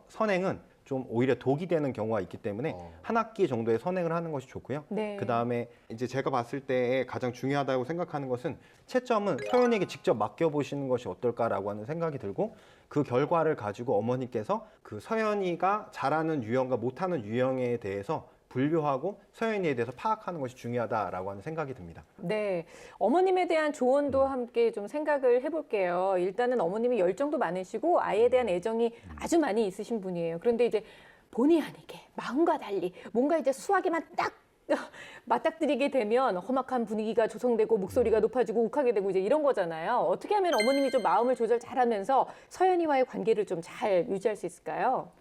[SPEAKER 4] 선행은 좀 오히려 독이 되는 경우가 있기 때문에 한 학기 정도의 선행을 하는 것이 좋고요.
[SPEAKER 1] 네.
[SPEAKER 4] 그다음에 이제 제가 봤을 때 가장 중요하다고 생각하는 것은 채점은 서연에게 직접 맡겨보시는 것이 어떨까라고 하는 생각이 들고 그 결과를 가지고 어머니께서 그 서연이가 잘하는 유형과 못하는 유형에 대해서 분류하고 서연이에 대해서 파악하는 것이 중요하다라고 하는 생각이 듭니다.
[SPEAKER 1] 네, 어머님에 대한 조언도 함께 좀 생각을 해볼게요. 일단은 어머님이 열정도 많으시고 아이에 대한 애정이 아주 많이 있으신 분이에요. 그런데 이제 본의 아니게 마음과 달리 뭔가 이제 수학에만 딱 맞닥뜨리게 되면 험악한 분위기가 조성되고 목소리가 높아지고 욱하게 되고 이제 이런 거잖아요. 어떻게 하면 어머님이 좀 마음을 조절 잘하면서 서연이와의 관계를 좀 잘 유지할 수 있을까요?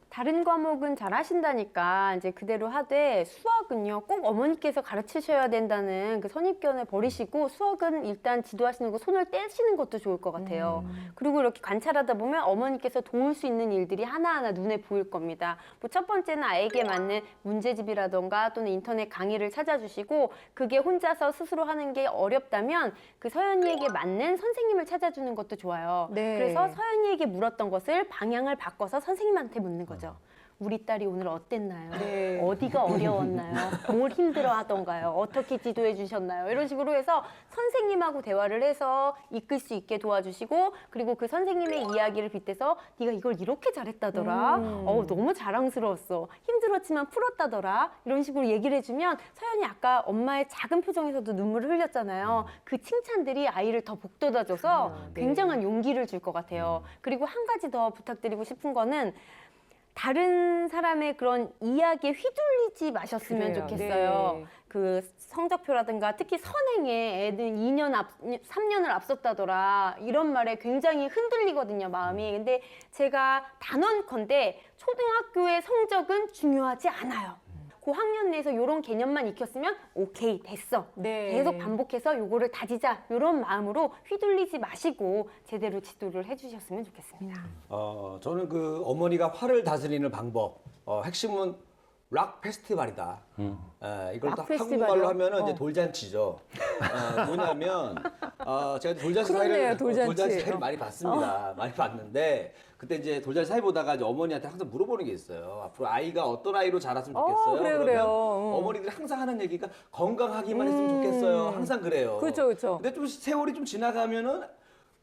[SPEAKER 2] 다른 과목은 잘 하신다니까 이제 그대로 하되 수학은요 꼭 어머니께서 가르치셔야 된다는 그 선입견을 버리시고 수학은 일단 지도하시는 거 손을 떼시는 것도 좋을 것 같아요. 그리고 이렇게 관찰하다 보면 어머니께서 도울 수 있는 일들이 하나하나 눈에 보일 겁니다. 뭐 첫 번째는 아이에게 맞는 문제집이라던가 또는 인터넷 강의를 찾아주시고 그게 혼자서 스스로 하는 게 어렵다면 그 서연이에게 맞는 선생님을 찾아주는 것도 좋아요.
[SPEAKER 1] 네.
[SPEAKER 2] 그래서 서연이에게 물었던 것을 방향을 바꿔서 선생님한테 묻는 거죠. 우리 딸이 오늘 어땠나요?
[SPEAKER 1] 네.
[SPEAKER 2] 어디가 어려웠나요? 뭘 힘들어하던가요? 어떻게 지도해 주셨나요? 이런 식으로 해서 선생님하고 대화를 해서 이끌 수 있게 도와주시고 그리고 그 선생님의 이야기를 빗대서 네가 이걸 이렇게 잘했다더라. 너무 자랑스러웠어. 힘들었지만 풀었다더라. 이런 식으로 얘기를 해주면 서연이 아까 엄마의 작은 표정에서도 눈물을 흘렸잖아요. 그 칭찬들이 아이를 더 복돋아줘서
[SPEAKER 1] 네.
[SPEAKER 2] 굉장한 용기를 줄 것 같아요. 그리고 한 가지 더 부탁드리고 싶은 거는 다른 사람의 그런 이야기에 휘둘리지 마셨으면
[SPEAKER 1] 그래요.
[SPEAKER 2] 좋겠어요.
[SPEAKER 1] 네.
[SPEAKER 2] 그 성적표라든가 특히 선행에 애들 3년을 앞섰다더라 이런 말에 굉장히 흔들리거든요, 마음이. 근데 제가 단언컨대 초등학교의 성적은 중요하지 않아요. 고학년 내에서 이런 개념만 익혔으면 오케이, 됐어.
[SPEAKER 1] 네.
[SPEAKER 2] 계속 반복해서 요거를 다지자. 이런 마음으로 휘둘리지 마시고 제대로 지도를 해주셨으면 좋겠습니다.
[SPEAKER 3] 저는 그 어머니가 화를 다스리는 방법 핵심은 락 페스티벌이다. 이걸
[SPEAKER 1] 락
[SPEAKER 3] 딱
[SPEAKER 1] 페스티벌이요?
[SPEAKER 3] 한국말로 하면은 이제 돌잔치죠. 뭐냐면 제가 돌잔치
[SPEAKER 1] 그렇네요,
[SPEAKER 3] 사회를
[SPEAKER 1] 돌잔치.
[SPEAKER 3] 사회를 많이 봤습니다. 많이 봤는데 그때 이제 돌잔치 사회 보다가 이제 어머니한테 항상 물어보는 게 있어요. 앞으로 아이가 어떤 아이로 자랐으면 좋겠어요.
[SPEAKER 1] 그래요,
[SPEAKER 3] 그러면
[SPEAKER 1] 그래요.
[SPEAKER 3] 어머니들이 항상 하는 얘기가 건강하기만 했으면 좋겠어요. 항상 그래요.
[SPEAKER 1] 그렇죠, 그렇죠.
[SPEAKER 3] 근데 좀 세월이 좀 지나가면은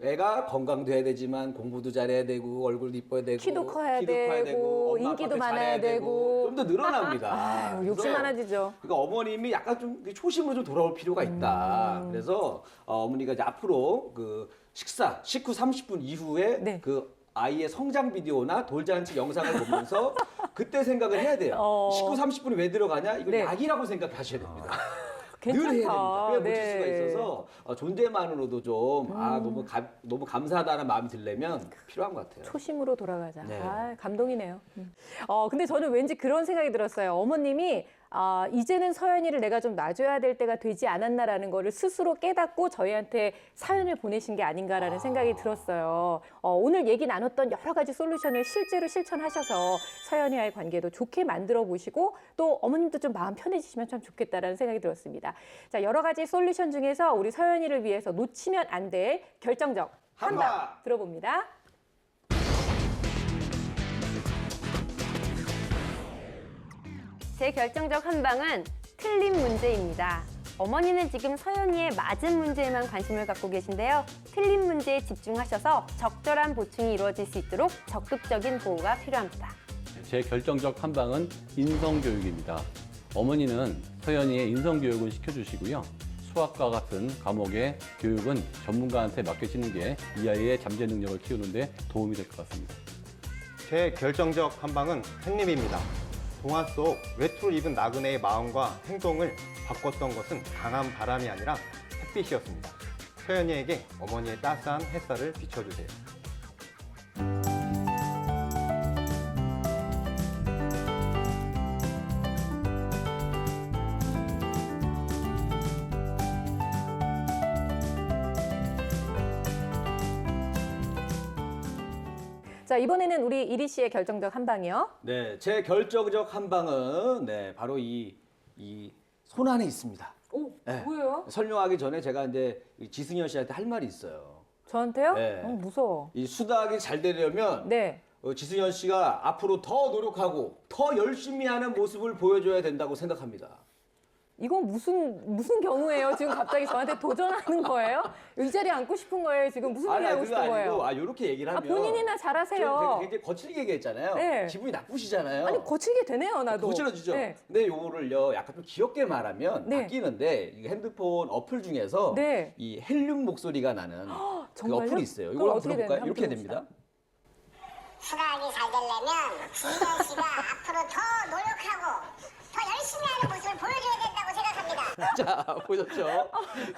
[SPEAKER 3] 애가 건강돼야 되지만 공부도 잘해야 되고 얼굴도 이뻐야 되고
[SPEAKER 1] 키도 커야 되고,
[SPEAKER 3] 엄마
[SPEAKER 1] 인기도
[SPEAKER 3] 아빠한테
[SPEAKER 1] 많아야
[SPEAKER 3] 잘해야
[SPEAKER 1] 되고.
[SPEAKER 3] 좀 더 늘어납니다.
[SPEAKER 1] 욕심
[SPEAKER 3] 그래서
[SPEAKER 1] 많아지죠.
[SPEAKER 3] 그러니까 어머님이 약간 좀 초심으로 좀 돌아올 필요가 있다. 그래서 어머니가 이제 앞으로 그 식사 식후 30분 이후에
[SPEAKER 1] 네.
[SPEAKER 3] 그 아이의 성장 비디오나 돌잔치 영상을 보면서 그때 생각을 해야 돼요. 식후 30분이 왜 들어가냐? 이걸
[SPEAKER 1] 네.
[SPEAKER 3] 약이라고 생각하셔야 됩니다.
[SPEAKER 1] 괜찮다.
[SPEAKER 3] 늘 해야 됩니다. 그래야
[SPEAKER 1] 네.
[SPEAKER 3] 고칠 수가 있어서 존재만으로도 좀 너무 감사하다는 마음이 들려면 필요한 것 같아요.
[SPEAKER 1] 초심으로 돌아가자.
[SPEAKER 3] 네.
[SPEAKER 1] 감동이네요. 근데 저는 왠지 그런 생각이 들었어요. 어머님이 이제는 서연이를 내가 좀 놔줘야 될 때가 되지 않았나라는 거를 스스로 깨닫고 저희한테 사연을 보내신 게 아닌가라는 생각이 들었어요. 오늘 얘기 나눴던 여러 가지 솔루션을 실제로 실천하셔서 서연이와의 관계도 좋게 만들어 보시고 또 어머님도 좀 마음 편해지시면 참 좋겠다라는 생각이 들었습니다. 자, 여러 가지 솔루션 중에서 우리 서연이를 위해서 놓치면 안 될 결정적 한방 들어봅니다.
[SPEAKER 2] 제 결정적 한방은 틀린 문제입니다. 어머니는 지금 서연이의 맞은 문제에만 관심을 갖고 계신데요. 틀린 문제에 집중하셔서 적절한 보충이 이루어질 수 있도록 적극적인 보호가 필요합니다.
[SPEAKER 5] 제 결정적 한방은 인성교육입니다. 어머니는 서연이의 인성교육을 시켜주시고요. 수학과 같은 과목의 교육은 전문가한테 맡겨지는 게 이 아이의 잠재 능력을 키우는 데 도움이 될 것 같습니다.
[SPEAKER 4] 제 결정적 한방은 캣닙입니다. 동화 속 외투를 입은 나그네의 마음과 행동을 바꿨던 것은 강한 바람이 아니라 햇빛이었습니다. 서연이에게 어머니의 따스한 햇살을 비춰주세요.
[SPEAKER 1] 자, 이번에는 우리 이리 씨의 결정적 한방이요.
[SPEAKER 3] 네, 제 결정적 한방은 바로 이 손 안에 있습니다.
[SPEAKER 1] 오,
[SPEAKER 3] 네.
[SPEAKER 1] 뭐예요?
[SPEAKER 3] 설명하기 전에 제가 이제 지승현 씨한테 할 말이 있어요.
[SPEAKER 1] 저한테요?
[SPEAKER 3] 네.
[SPEAKER 1] 무서워.
[SPEAKER 3] 이 수학이 잘 되려면
[SPEAKER 1] 네.
[SPEAKER 3] 지승현 씨가 앞으로 더 노력하고 더 열심히 하는 모습을 보여줘야 된다고 생각합니다.
[SPEAKER 1] 이건 무슨 경우예요? 지금 갑자기 저한테 도전하는 거예요? 이 자리에 앉고 싶은 거예요? 지금 무슨 얘기 하고
[SPEAKER 3] 그거
[SPEAKER 1] 싶은 거예요?
[SPEAKER 3] 아니고 요렇게 얘기를 하면
[SPEAKER 1] 본인이나 잘하세요.
[SPEAKER 3] 제가 굉장히 거칠게 얘기했잖아요.
[SPEAKER 1] 네.
[SPEAKER 3] 기분이 나쁘시잖아요.
[SPEAKER 1] 아니 거칠게 되네요, 나도.
[SPEAKER 3] 거칠어지죠.
[SPEAKER 1] 네.
[SPEAKER 3] 근데 요거를요, 약간 좀 귀엽게 말하면
[SPEAKER 1] 네.
[SPEAKER 3] 바뀌는데 이 핸드폰 어플 중에서
[SPEAKER 1] 네.
[SPEAKER 3] 이 헬륨 목소리가 나는 그
[SPEAKER 1] 정말요?
[SPEAKER 3] 어플이 있어요.
[SPEAKER 1] 그럼
[SPEAKER 3] 이걸 한번
[SPEAKER 1] 어떻게
[SPEAKER 3] 들어볼까요?
[SPEAKER 1] 되나요?
[SPEAKER 3] 이렇게
[SPEAKER 1] 한번
[SPEAKER 3] 됩니다.
[SPEAKER 10] 수학이 잘 되려면 지현 씨가 앞으로 더 노력하고 더 열심히 하는 모습을 보여줘야 된다고 생각합니다.
[SPEAKER 3] 자, 보셨죠?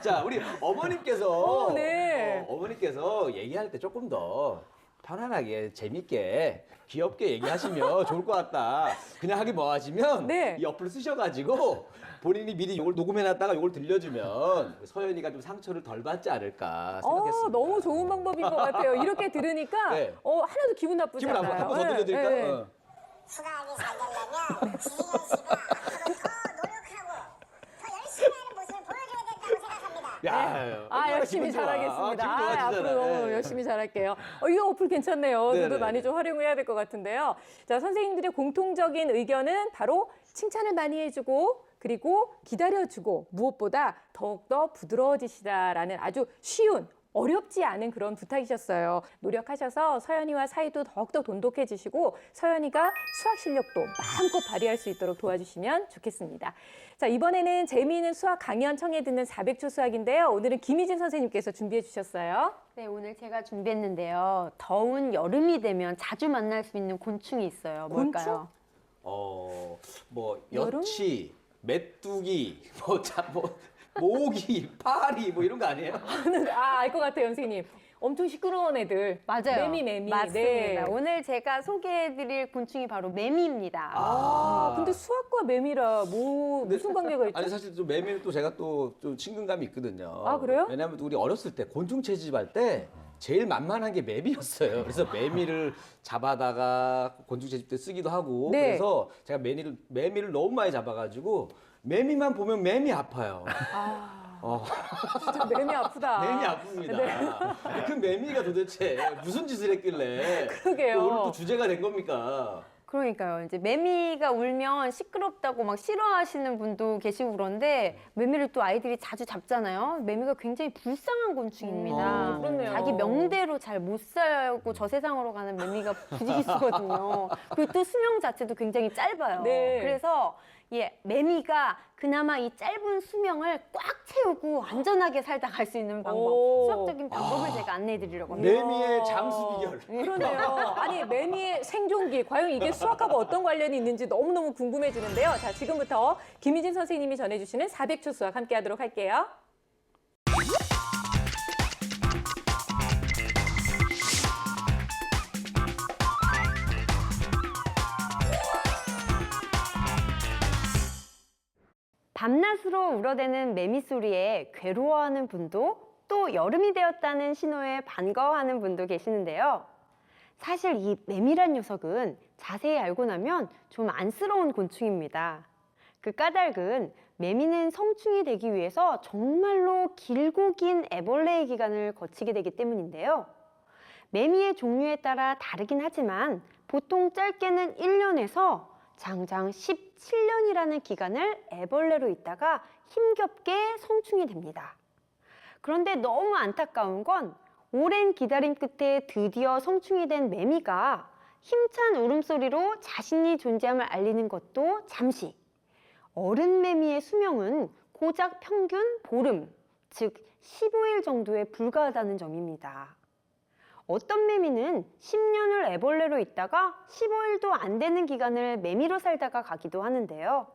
[SPEAKER 3] 자, 우리 어머님께서
[SPEAKER 1] 네.
[SPEAKER 3] 어머님께서 얘기할 때 조금 더 편안하게 재밌게 귀엽게 얘기하시면 좋을 것 같다. 그냥 하기 뭐 하시면
[SPEAKER 1] 네.
[SPEAKER 3] 이 어플 쓰셔가지고 본인이 미리 이걸 녹음해놨다가 이걸 들려주면 서연이가 좀 상처를 덜 받지 않을까 생각했습니다.
[SPEAKER 1] 너무 좋은 방법인 것 같아요. 이렇게 들으니까
[SPEAKER 3] 네.
[SPEAKER 1] 하나도 기분 나쁘지
[SPEAKER 3] 기분
[SPEAKER 1] 않아요.
[SPEAKER 3] 한번 더 들려드릴까요?
[SPEAKER 1] 네, 네.
[SPEAKER 10] 수학이 잘 되려면 지현 씨가 앞으로 더 노력하고 더 열심히 하는 모습을 보여줘야 된다고 생각합니다.
[SPEAKER 3] 야, 얼마나
[SPEAKER 1] 열심히
[SPEAKER 3] 기분 좋아.
[SPEAKER 1] 잘하겠습니다.
[SPEAKER 3] 기분 좋아지잖아요.
[SPEAKER 1] 앞으로
[SPEAKER 3] 네.
[SPEAKER 1] 열심히 잘할게요. 이거 어플 괜찮네요.
[SPEAKER 3] 네네.
[SPEAKER 1] 저도 많이 좀 활용해야 될 것 같은데요. 자, 선생님들의 공통적인 의견은 바로 칭찬을 많이 해주고 그리고 기다려주고 무엇보다 더욱더 부드러워지시다라는 아주 쉬운 어렵지 않은 그런 부탁이셨어요. 노력하셔서 서연이와 사이도 더욱더 돈독해지시고 서연이가 수학 실력도 마음껏 발휘할 수 있도록 도와주시면 좋겠습니다. 자, 이번에는 재미있는 수학 강연 청해 듣는 400초 수학인데요. 오늘은 김희진 선생님께서 준비해 주셨어요.
[SPEAKER 2] 네, 오늘 제가 준비했는데요. 더운 여름이 되면 자주 만날 수 있는 곤충이 있어요. 뭘까요?
[SPEAKER 3] 뭐
[SPEAKER 1] 여름?
[SPEAKER 3] 여치, 메뚜기, 모기, 파리 뭐 이런 거 아니에요?
[SPEAKER 1] 알 것 같아요, 선생님. 엄청 시끄러운 애들.
[SPEAKER 2] 맞아요.
[SPEAKER 1] 매미.
[SPEAKER 2] 맞습니다.
[SPEAKER 1] 네.
[SPEAKER 2] 오늘 제가 소개해드릴 곤충이 바로
[SPEAKER 1] 아,
[SPEAKER 2] 매미입니다.
[SPEAKER 1] 근데 수학과 매미라 무슨 관계가 있죠?
[SPEAKER 3] 아니 사실 또 매미는 또 제가 또 좀 친근감이 있거든요.
[SPEAKER 1] 아, 그래요?
[SPEAKER 3] 왜냐하면 또 우리 어렸을 때 곤충 채집할 때 제일 만만한 게 매미였어요. 그래서 매미를 잡아다가 곤충 채집 때 쓰기도 하고
[SPEAKER 1] 네.
[SPEAKER 3] 그래서 제가 매미를 너무 많이 잡아가지고 매미만 보면 매미 아파요.
[SPEAKER 1] 진짜 매미 아프다.
[SPEAKER 3] 매미 아픕니다. 그 매미가 도대체 무슨 짓을 했길래
[SPEAKER 1] 그러게요.
[SPEAKER 3] 또 오늘 또 주제가 된 겁니까?
[SPEAKER 2] 그러니까요. 이제 매미가 울면 시끄럽다고 막 싫어하시는 분도 계시고 그런데 매미를 또 아이들이 자주 잡잖아요. 매미가 굉장히 불쌍한 곤충입니다.
[SPEAKER 1] 그렇네요.
[SPEAKER 2] 자기 명대로 잘 못 살고 저 세상으로 가는 매미가 부지기수거든요. 그리고 또 수명 자체도 굉장히 짧아요.
[SPEAKER 1] 네.
[SPEAKER 2] 그래서 매미가 그나마 이 짧은 수명을 꽉 채우고 안전하게 살다 갈 수 있는 방법,
[SPEAKER 1] 오.
[SPEAKER 2] 수학적인 방법을 제가 안내해 드리려고 합니다.
[SPEAKER 3] 매미의 잠수 비결.
[SPEAKER 1] 그러네요. 아니, 매미의 생존기. 과연 이게 수학하고 어떤 관련이 있는지 너무너무 궁금해지는데요. 자, 지금부터 김희진 선생님이 전해주시는 400초 수학 함께 하도록 할게요.
[SPEAKER 2] 밤낮으로 울어대는 매미 소리에 괴로워하는 분도 또 여름이 되었다는 신호에 반가워하는 분도 계시는데요. 사실 이 매미란 녀석은 자세히 알고 나면 좀 안쓰러운 곤충입니다. 그 까닭은 매미는 성충이 되기 위해서 정말로 길고 긴 애벌레의 기간을 거치게 되기 때문인데요. 매미의 종류에 따라 다르긴 하지만 보통 짧게는 1년에서 장장 17년이라는 기간을 애벌레로 있다가 힘겹게 성충이 됩니다. 그런데 너무 안타까운 건 오랜 기다림 끝에 드디어 성충이 된 매미가 힘찬 울음소리로 자신이 존재함을 알리는 것도 잠시. 어른 매미의 수명은 고작 평균 보름, 즉 15일 정도에 불과하다는 점입니다. 어떤 매미는 10년을 애벌레로 있다가 15일도 안 되는 기간을 매미로 살다가 가기도 하는데요.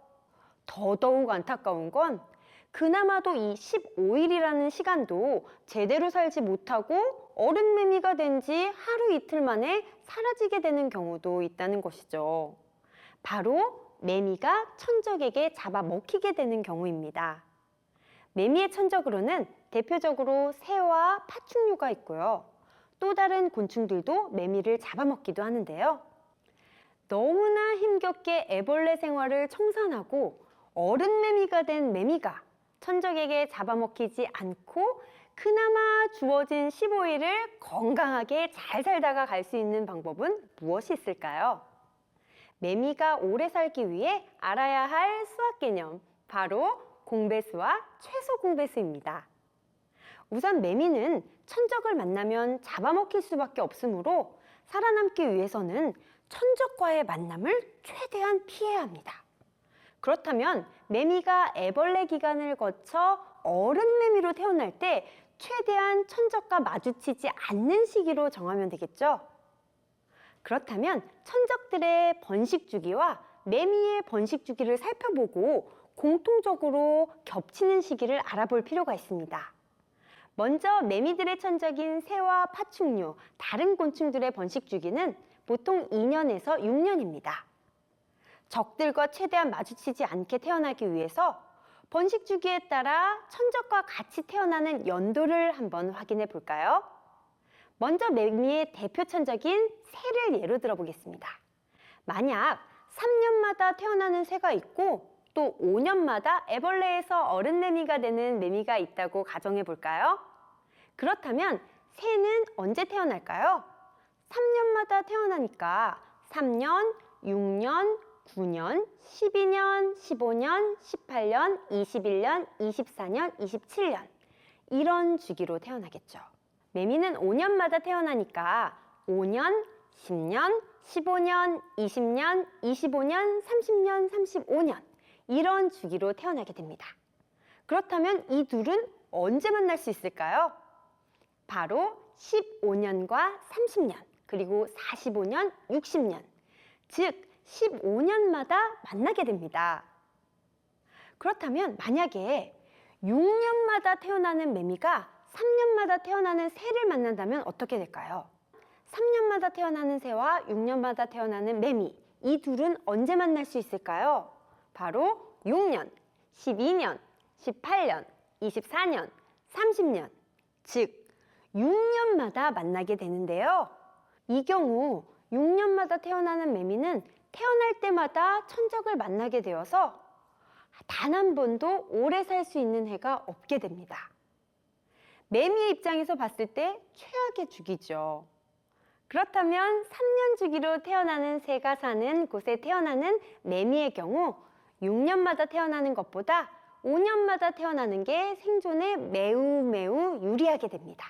[SPEAKER 2] 더더욱 안타까운 건 그나마도 이 15일이라는 시간도 제대로 살지 못하고 어른 매미가 된 지 하루 이틀 만에 사라지게 되는 경우도 있다는 것이죠. 바로 매미가 천적에게 잡아먹히게 되는 경우입니다. 매미의 천적으로는 대표적으로 새와 파충류가 있고요. 또 다른 곤충들도 매미를 잡아먹기도 하는데요. 너무나 힘겹게 애벌레 생활을 청산하고 어른 매미가 된 매미가 천적에게 잡아먹히지 않고 그나마 주어진 15일을 건강하게 잘 살다가 갈 수 있는 방법은 무엇이 있을까요? 매미가 오래 살기 위해 알아야 할 수학 개념, 바로 공배수와 최소 공배수입니다. 우선 매미는 천적을 만나면 잡아먹힐 수밖에 없으므로 살아남기 위해서는 천적과의 만남을 최대한 피해야 합니다. 그렇다면 매미가 애벌레 기간을 거쳐 어른 매미로 태어날 때 최대한 천적과 마주치지 않는 시기로 정하면 되겠죠? 그렇다면 천적들의 번식 주기와 매미의 번식 주기를 살펴보고 공통적으로 겹치는 시기를 알아볼 필요가 있습니다. 먼저 매미들의 천적인 새와 파충류, 다른 곤충들의 번식 주기는 보통 2년에서 6년입니다. 적들과 최대한 마주치지 않게 태어나기 위해서 번식 주기에 따라 천적과 같이 태어나는 연도를 한번 확인해 볼까요? 먼저 매미의 대표 천적인 새를 예로 들어보겠습니다. 만약 3년마다 태어나는 새가 있고 또 5년마다 애벌레에서 어른 매미가 되는 매미가 있다고 가정해 볼까요? 그렇다면 새는 언제 태어날까요? 3년마다 태어나니까 3년, 6년, 9년, 12년, 15년, 18년, 21년, 24년, 27년 이런 주기로 태어나겠죠. 매미는 5년마다 태어나니까 5년, 10년, 15년, 20년, 25년, 30년, 35년 이런 주기로 태어나게 됩니다. 그렇다면 이 둘은 언제 만날 수 있을까요? 바로 15년과 30년, 그리고 45년, 60년, 즉 15년마다 만나게 됩니다. 그렇다면 만약에 6년마다 태어나는 매미가 3년마다 태어나는 새를 만난다면 어떻게 될까요? 3년마다 태어나는 새와 6년마다 태어나는 매미, 이 둘은 언제 만날 수 있을까요? 바로 6년, 12년, 18년, 24년, 30년, 즉 6년마다 만나게 되는데요. 이 경우 6년마다 태어나는 매미는 태어날 때마다 천적을 만나게 되어서 단 한 번도 오래 살 수 있는 해가 없게 됩니다. 매미의 입장에서 봤을 때 최악의 주기죠. 그렇다면 3년 주기로 태어나는 새가 사는 곳에 태어나는 매미의 경우 6년마다 태어나는 것보다 5년마다 태어나는 게 생존에 매우 유리하게 됩니다.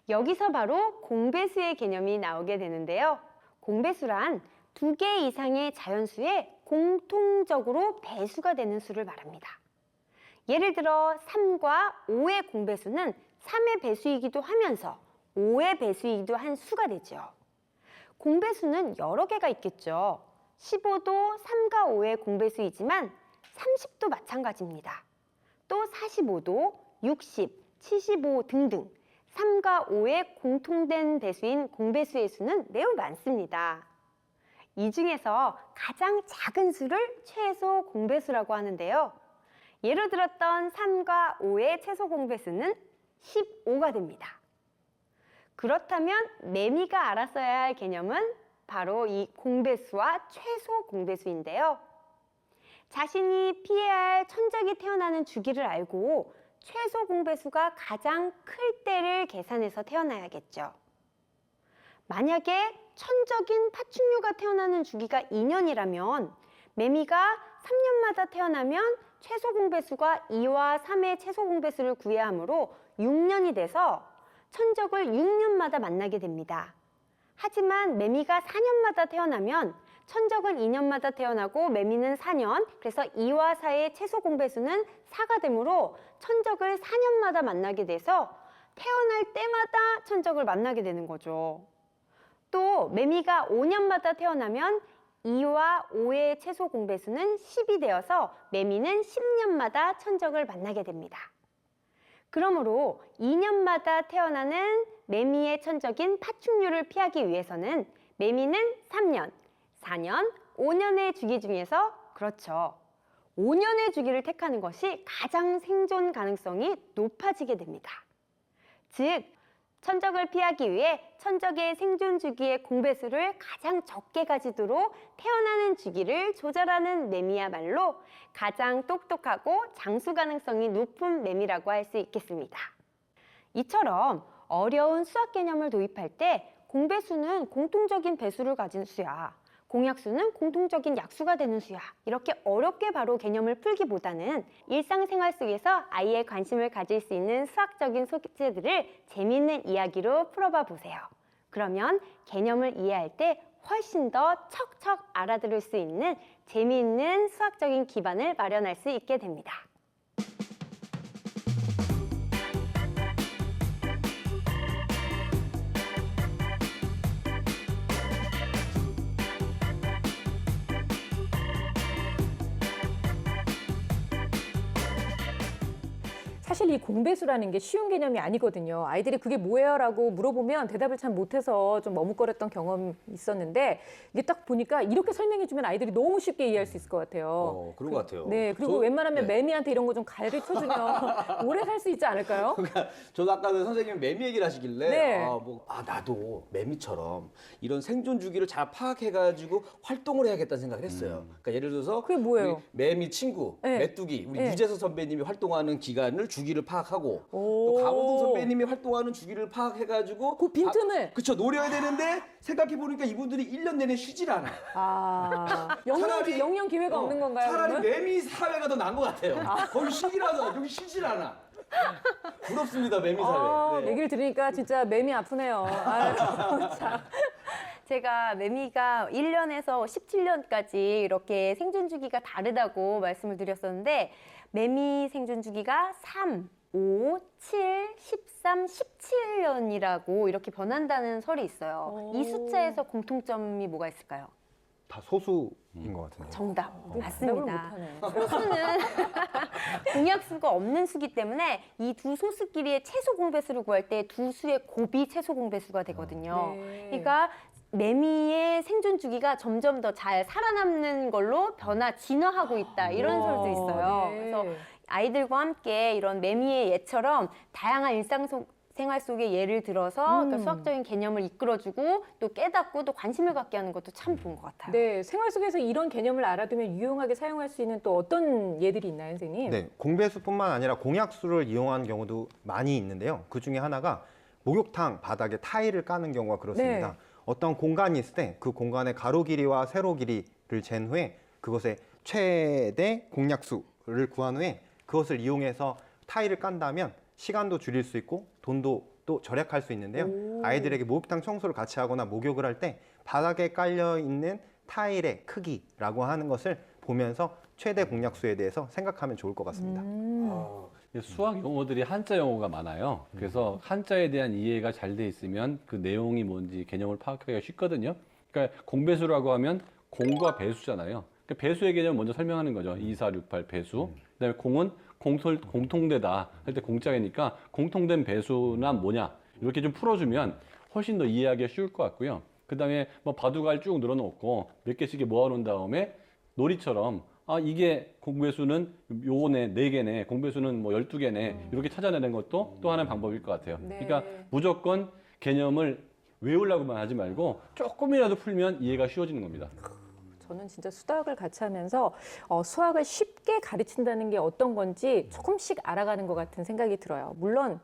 [SPEAKER 2] 여기서 바로 공배수의 개념이 나오게 되는데요. 공배수란 2개 이상의 자연수에 공통적으로 배수가 되는 수를 말합니다. 예를 들어 3과 5의 공배수는 3의 배수이기도 하면서 5의 배수이기도 한 수가 되죠. 공배수는 여러 개가 있겠죠. 15도 3과 5의 공배수이지만 30도 마찬가지입니다. 또 45도, 60, 75 등등 3과 5의 공통된 배수인 공배수의 수는 매우 많습니다. 이 중에서 가장 작은 수를 최소 공배수라고 하는데요. 예로 들었던 3과 5의 최소 공배수는 15가 됩니다. 그렇다면 매미가 알았어야 할 개념은 바로 이 공배수와 최소 공배수인데요. 자신이 피해야 할 천적이 태어나는 주기를 알고 최소 공배수가 가장 클 때를 계산해서 태어나야겠죠. 만약에 천적인 파충류가 태어나는 주기가 2년이라면 매미가 3년마다 태어나면 최소 공배수가 2와 3의 최소 공배수를 구해야 하므로 6년이 돼서 천적을 6년마다 만나게 됩니다. 하지만 매미가 4년마다 태어나면 천적은 2년마다 태어나고 매미는 4년. 그래서 2와 4의 최소 공배수는 4가 되므로 천적을 4년마다 만나게 돼서 태어날 때마다 천적을 만나게 되는 거죠. 또 매미가 5년마다 태어나면 2와 5의 최소 공배수는 10이 되어서 매미는 10년마다 천적을 만나게 됩니다. 그러므로 2년마다 태어나는 매미의 천적인 파충류를 피하기 위해서는 매미는 3년, 4년, 5년의 주기 중에서 그렇죠. 5년의 주기를 택하는 것이 가장 생존 가능성이 높아지게 됩니다. 즉, 천적을 피하기 위해 천적의 생존 주기의 공배수를 가장 적게 가지도록 태어나는 주기를 조절하는 매미야말로 가장 똑똑하고 장수 가능성이 높은 매미라고 할 수 있겠습니다. 이처럼 어려운 수학 개념을 도입할 때 공배수는 공통적인 배수를 가진 수야. 공약수는 공통적인 약수가 되는 수야. 이렇게 어렵게 바로 개념을 풀기보다는 일상생활 속에서 아이의 관심을 가질 수 있는 수학적인 소재들을 재미있는 이야기로 풀어봐 보세요. 그러면 개념을 이해할 때 훨씬 더 척척 알아들을 수 있는 재미있는 수학적인 기반을 마련할 수 있게 됩니다.
[SPEAKER 1] 사실 이 공배수라는 게 쉬운 개념이 아니거든요. 아이들이 그게 뭐예요? 라고 물어보면 대답을 참 못해서 좀 머뭇거렸던 경험이 있었는데 이게 딱 보니까 이렇게 설명해주면 아이들이 너무 쉽게 이해할 수 있을 것 같아요.
[SPEAKER 3] 그런 것 같아요.
[SPEAKER 1] 네, 그리고 웬만하면
[SPEAKER 3] 네.
[SPEAKER 1] 매미한테 이런 거 좀 가르쳐주면 오래 살 수 있지 않을까요?
[SPEAKER 3] 그러니까 저도 아까 선생님이 매미 얘기를 하시길래
[SPEAKER 1] 네.
[SPEAKER 3] 나도 매미처럼 이런 생존 주기를 잘 파악해가지고 활동을 해야겠다는 생각을 했어요. 그러니까 예를 들어서
[SPEAKER 1] 그게 뭐예요?
[SPEAKER 3] 우리 매미 친구,
[SPEAKER 1] 네.
[SPEAKER 3] 메뚜기, 우리
[SPEAKER 1] 네.
[SPEAKER 3] 유재석 선배님이 활동하는 기간을 주기를 파악하고
[SPEAKER 1] 오.
[SPEAKER 3] 또 강호동 선배님이 활동하는 주기를 파악해가지고
[SPEAKER 1] 그 빈틈을.
[SPEAKER 3] 그쵸, 노려야 되는데 생각해보니까 이분들이 1년 내내 쉬질 않아.
[SPEAKER 1] 영영 기회가 없는 건가요?
[SPEAKER 3] 차라리
[SPEAKER 1] 그러면?
[SPEAKER 3] 매미 사회가 더 나은 것 같아요. 거기 쉬기라도 여기 쉬질 않아. 부럽습니다, 매미 사회. 네.
[SPEAKER 1] 얘기를 들으니까 진짜 매미 아프네요. 아유, 참.
[SPEAKER 2] 제가 매미가 1년에서 17년까지 이렇게 생존 주기가 다르다고 말씀을 드렸었는데 매미 생존 주기가 3, 5, 7, 13, 17년이라고 이렇게 변한다는 설이 있어요. 이 숫자에서 공통점이 뭐가 있을까요?
[SPEAKER 4] 다 소수인 것 같은데.
[SPEAKER 2] 정답
[SPEAKER 1] 대답을
[SPEAKER 2] 맞습니다.
[SPEAKER 1] 못하네.
[SPEAKER 2] 소수는 공약수가 없는 수기 때문에 이 두 소수끼리의 최소 공배수를 구할 때 두 수의 곱이 최소 공배수가 되거든요.
[SPEAKER 1] 네.
[SPEAKER 2] 그러니까 매미의 생존 주기가 점점 더 잘 살아남는 걸로 진화하고 있다 이런 설도 있어요.
[SPEAKER 1] 네.
[SPEAKER 2] 그래서 아이들과 함께 이런 매미의 예처럼 다양한 생활 속의 예를 들어서 그러니까 수학적인 개념을 이끌어주고 또 깨닫고 또 관심을 갖게 하는 것도 참 좋은 것 같아요.
[SPEAKER 1] 네, 생활 속에서 이런 개념을 알아두면 유용하게 사용할 수 있는 또 어떤 예들이 있나요, 선생님?
[SPEAKER 4] 네, 공배수뿐만 아니라 공약수를 이용한 경우도 많이 있는데요. 그 중에 하나가 목욕탕 바닥에 타일을 까는 경우가 그렇습니다.
[SPEAKER 1] 네.
[SPEAKER 4] 어떤 공간이 있을 때 그 공간의 가로 길이와 세로 길이를 잰 후에 그것의 최대 공약수를 구한 후에 그것을 이용해서 타일을 깐다면 시간도 줄일 수 있고 돈도 또 절약할 수 있는데요. 아이들에게 목욕탕 청소를 같이 하거나 목욕을 할 때 바닥에 깔려 있는 타일의 크기라고 하는 것을 보면서 최대 공약수에 대해서 생각하면 좋을 것 같습니다.
[SPEAKER 5] 수학 용어들이 한자 용어가 많아요. 그래서 한자에 대한 이해가 잘 돼 있으면 그 내용이 뭔지 개념을 파악하기가 쉽거든요. 그러니까 공배수라고 하면 공과 배수잖아요. 그러니까 배수의 개념을 먼저 설명하는 거죠. 2, 4, 6, 8 배수. 그다음에 공은 공통되다 할 때 공짜이니까 공통된 배수나 뭐냐 이렇게 좀 풀어주면 훨씬 더 이해하기가 쉬울 것 같고요. 그다음에 뭐 바둑알 쭉 늘어놓고 몇 개씩 모아놓은 다음에 놀이처럼 이게 공배수는 요거네 4개네 공배수는 뭐 12개네 이렇게 찾아내는 것도 또 하나의 방법일 것 같아요.
[SPEAKER 1] 네.
[SPEAKER 5] 그러니까 무조건 개념을 외우려고만 하지 말고 조금이라도 풀면 이해가 쉬워지는 겁니다.
[SPEAKER 1] 저는 진짜 수학을 같이 하면서 수학을 쉽게 가르친다는 게 어떤 건지 조금씩 알아가는 것 같은 생각이 들어요. 물론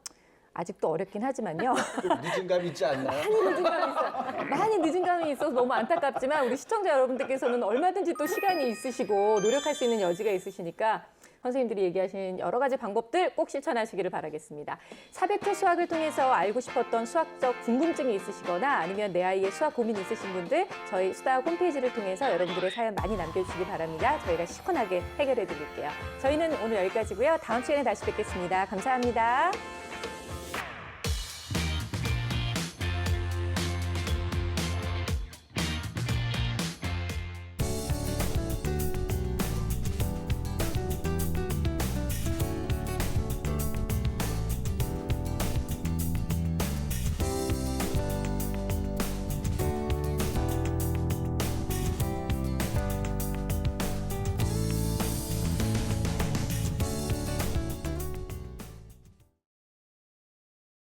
[SPEAKER 1] 아직도 어렵긴 하지만요.
[SPEAKER 3] 좀 늦은 감이 있지 않나요?
[SPEAKER 1] 많이 늦은 감이 있어서 너무 안타깝지만 우리 시청자 여러분들께서는 얼마든지 또 시간이 있으시고 노력할 수 있는 여지가 있으시니까 선생님들이 얘기하신 여러 가지 방법들 꼭 실천하시기를 바라겠습니다. 400회 수학을 통해서 알고 싶었던 수학적 궁금증이 있으시거나 아니면 내 아이의 수학 고민 있으신 분들 저희 수다학 홈페이지를 통해서 여러분들의 사연 많이 남겨주시기 바랍니다. 저희가 시원하게 해결해 드릴게요. 저희는 오늘 여기까지고요. 다음 시간에 다시 뵙겠습니다. 감사합니다.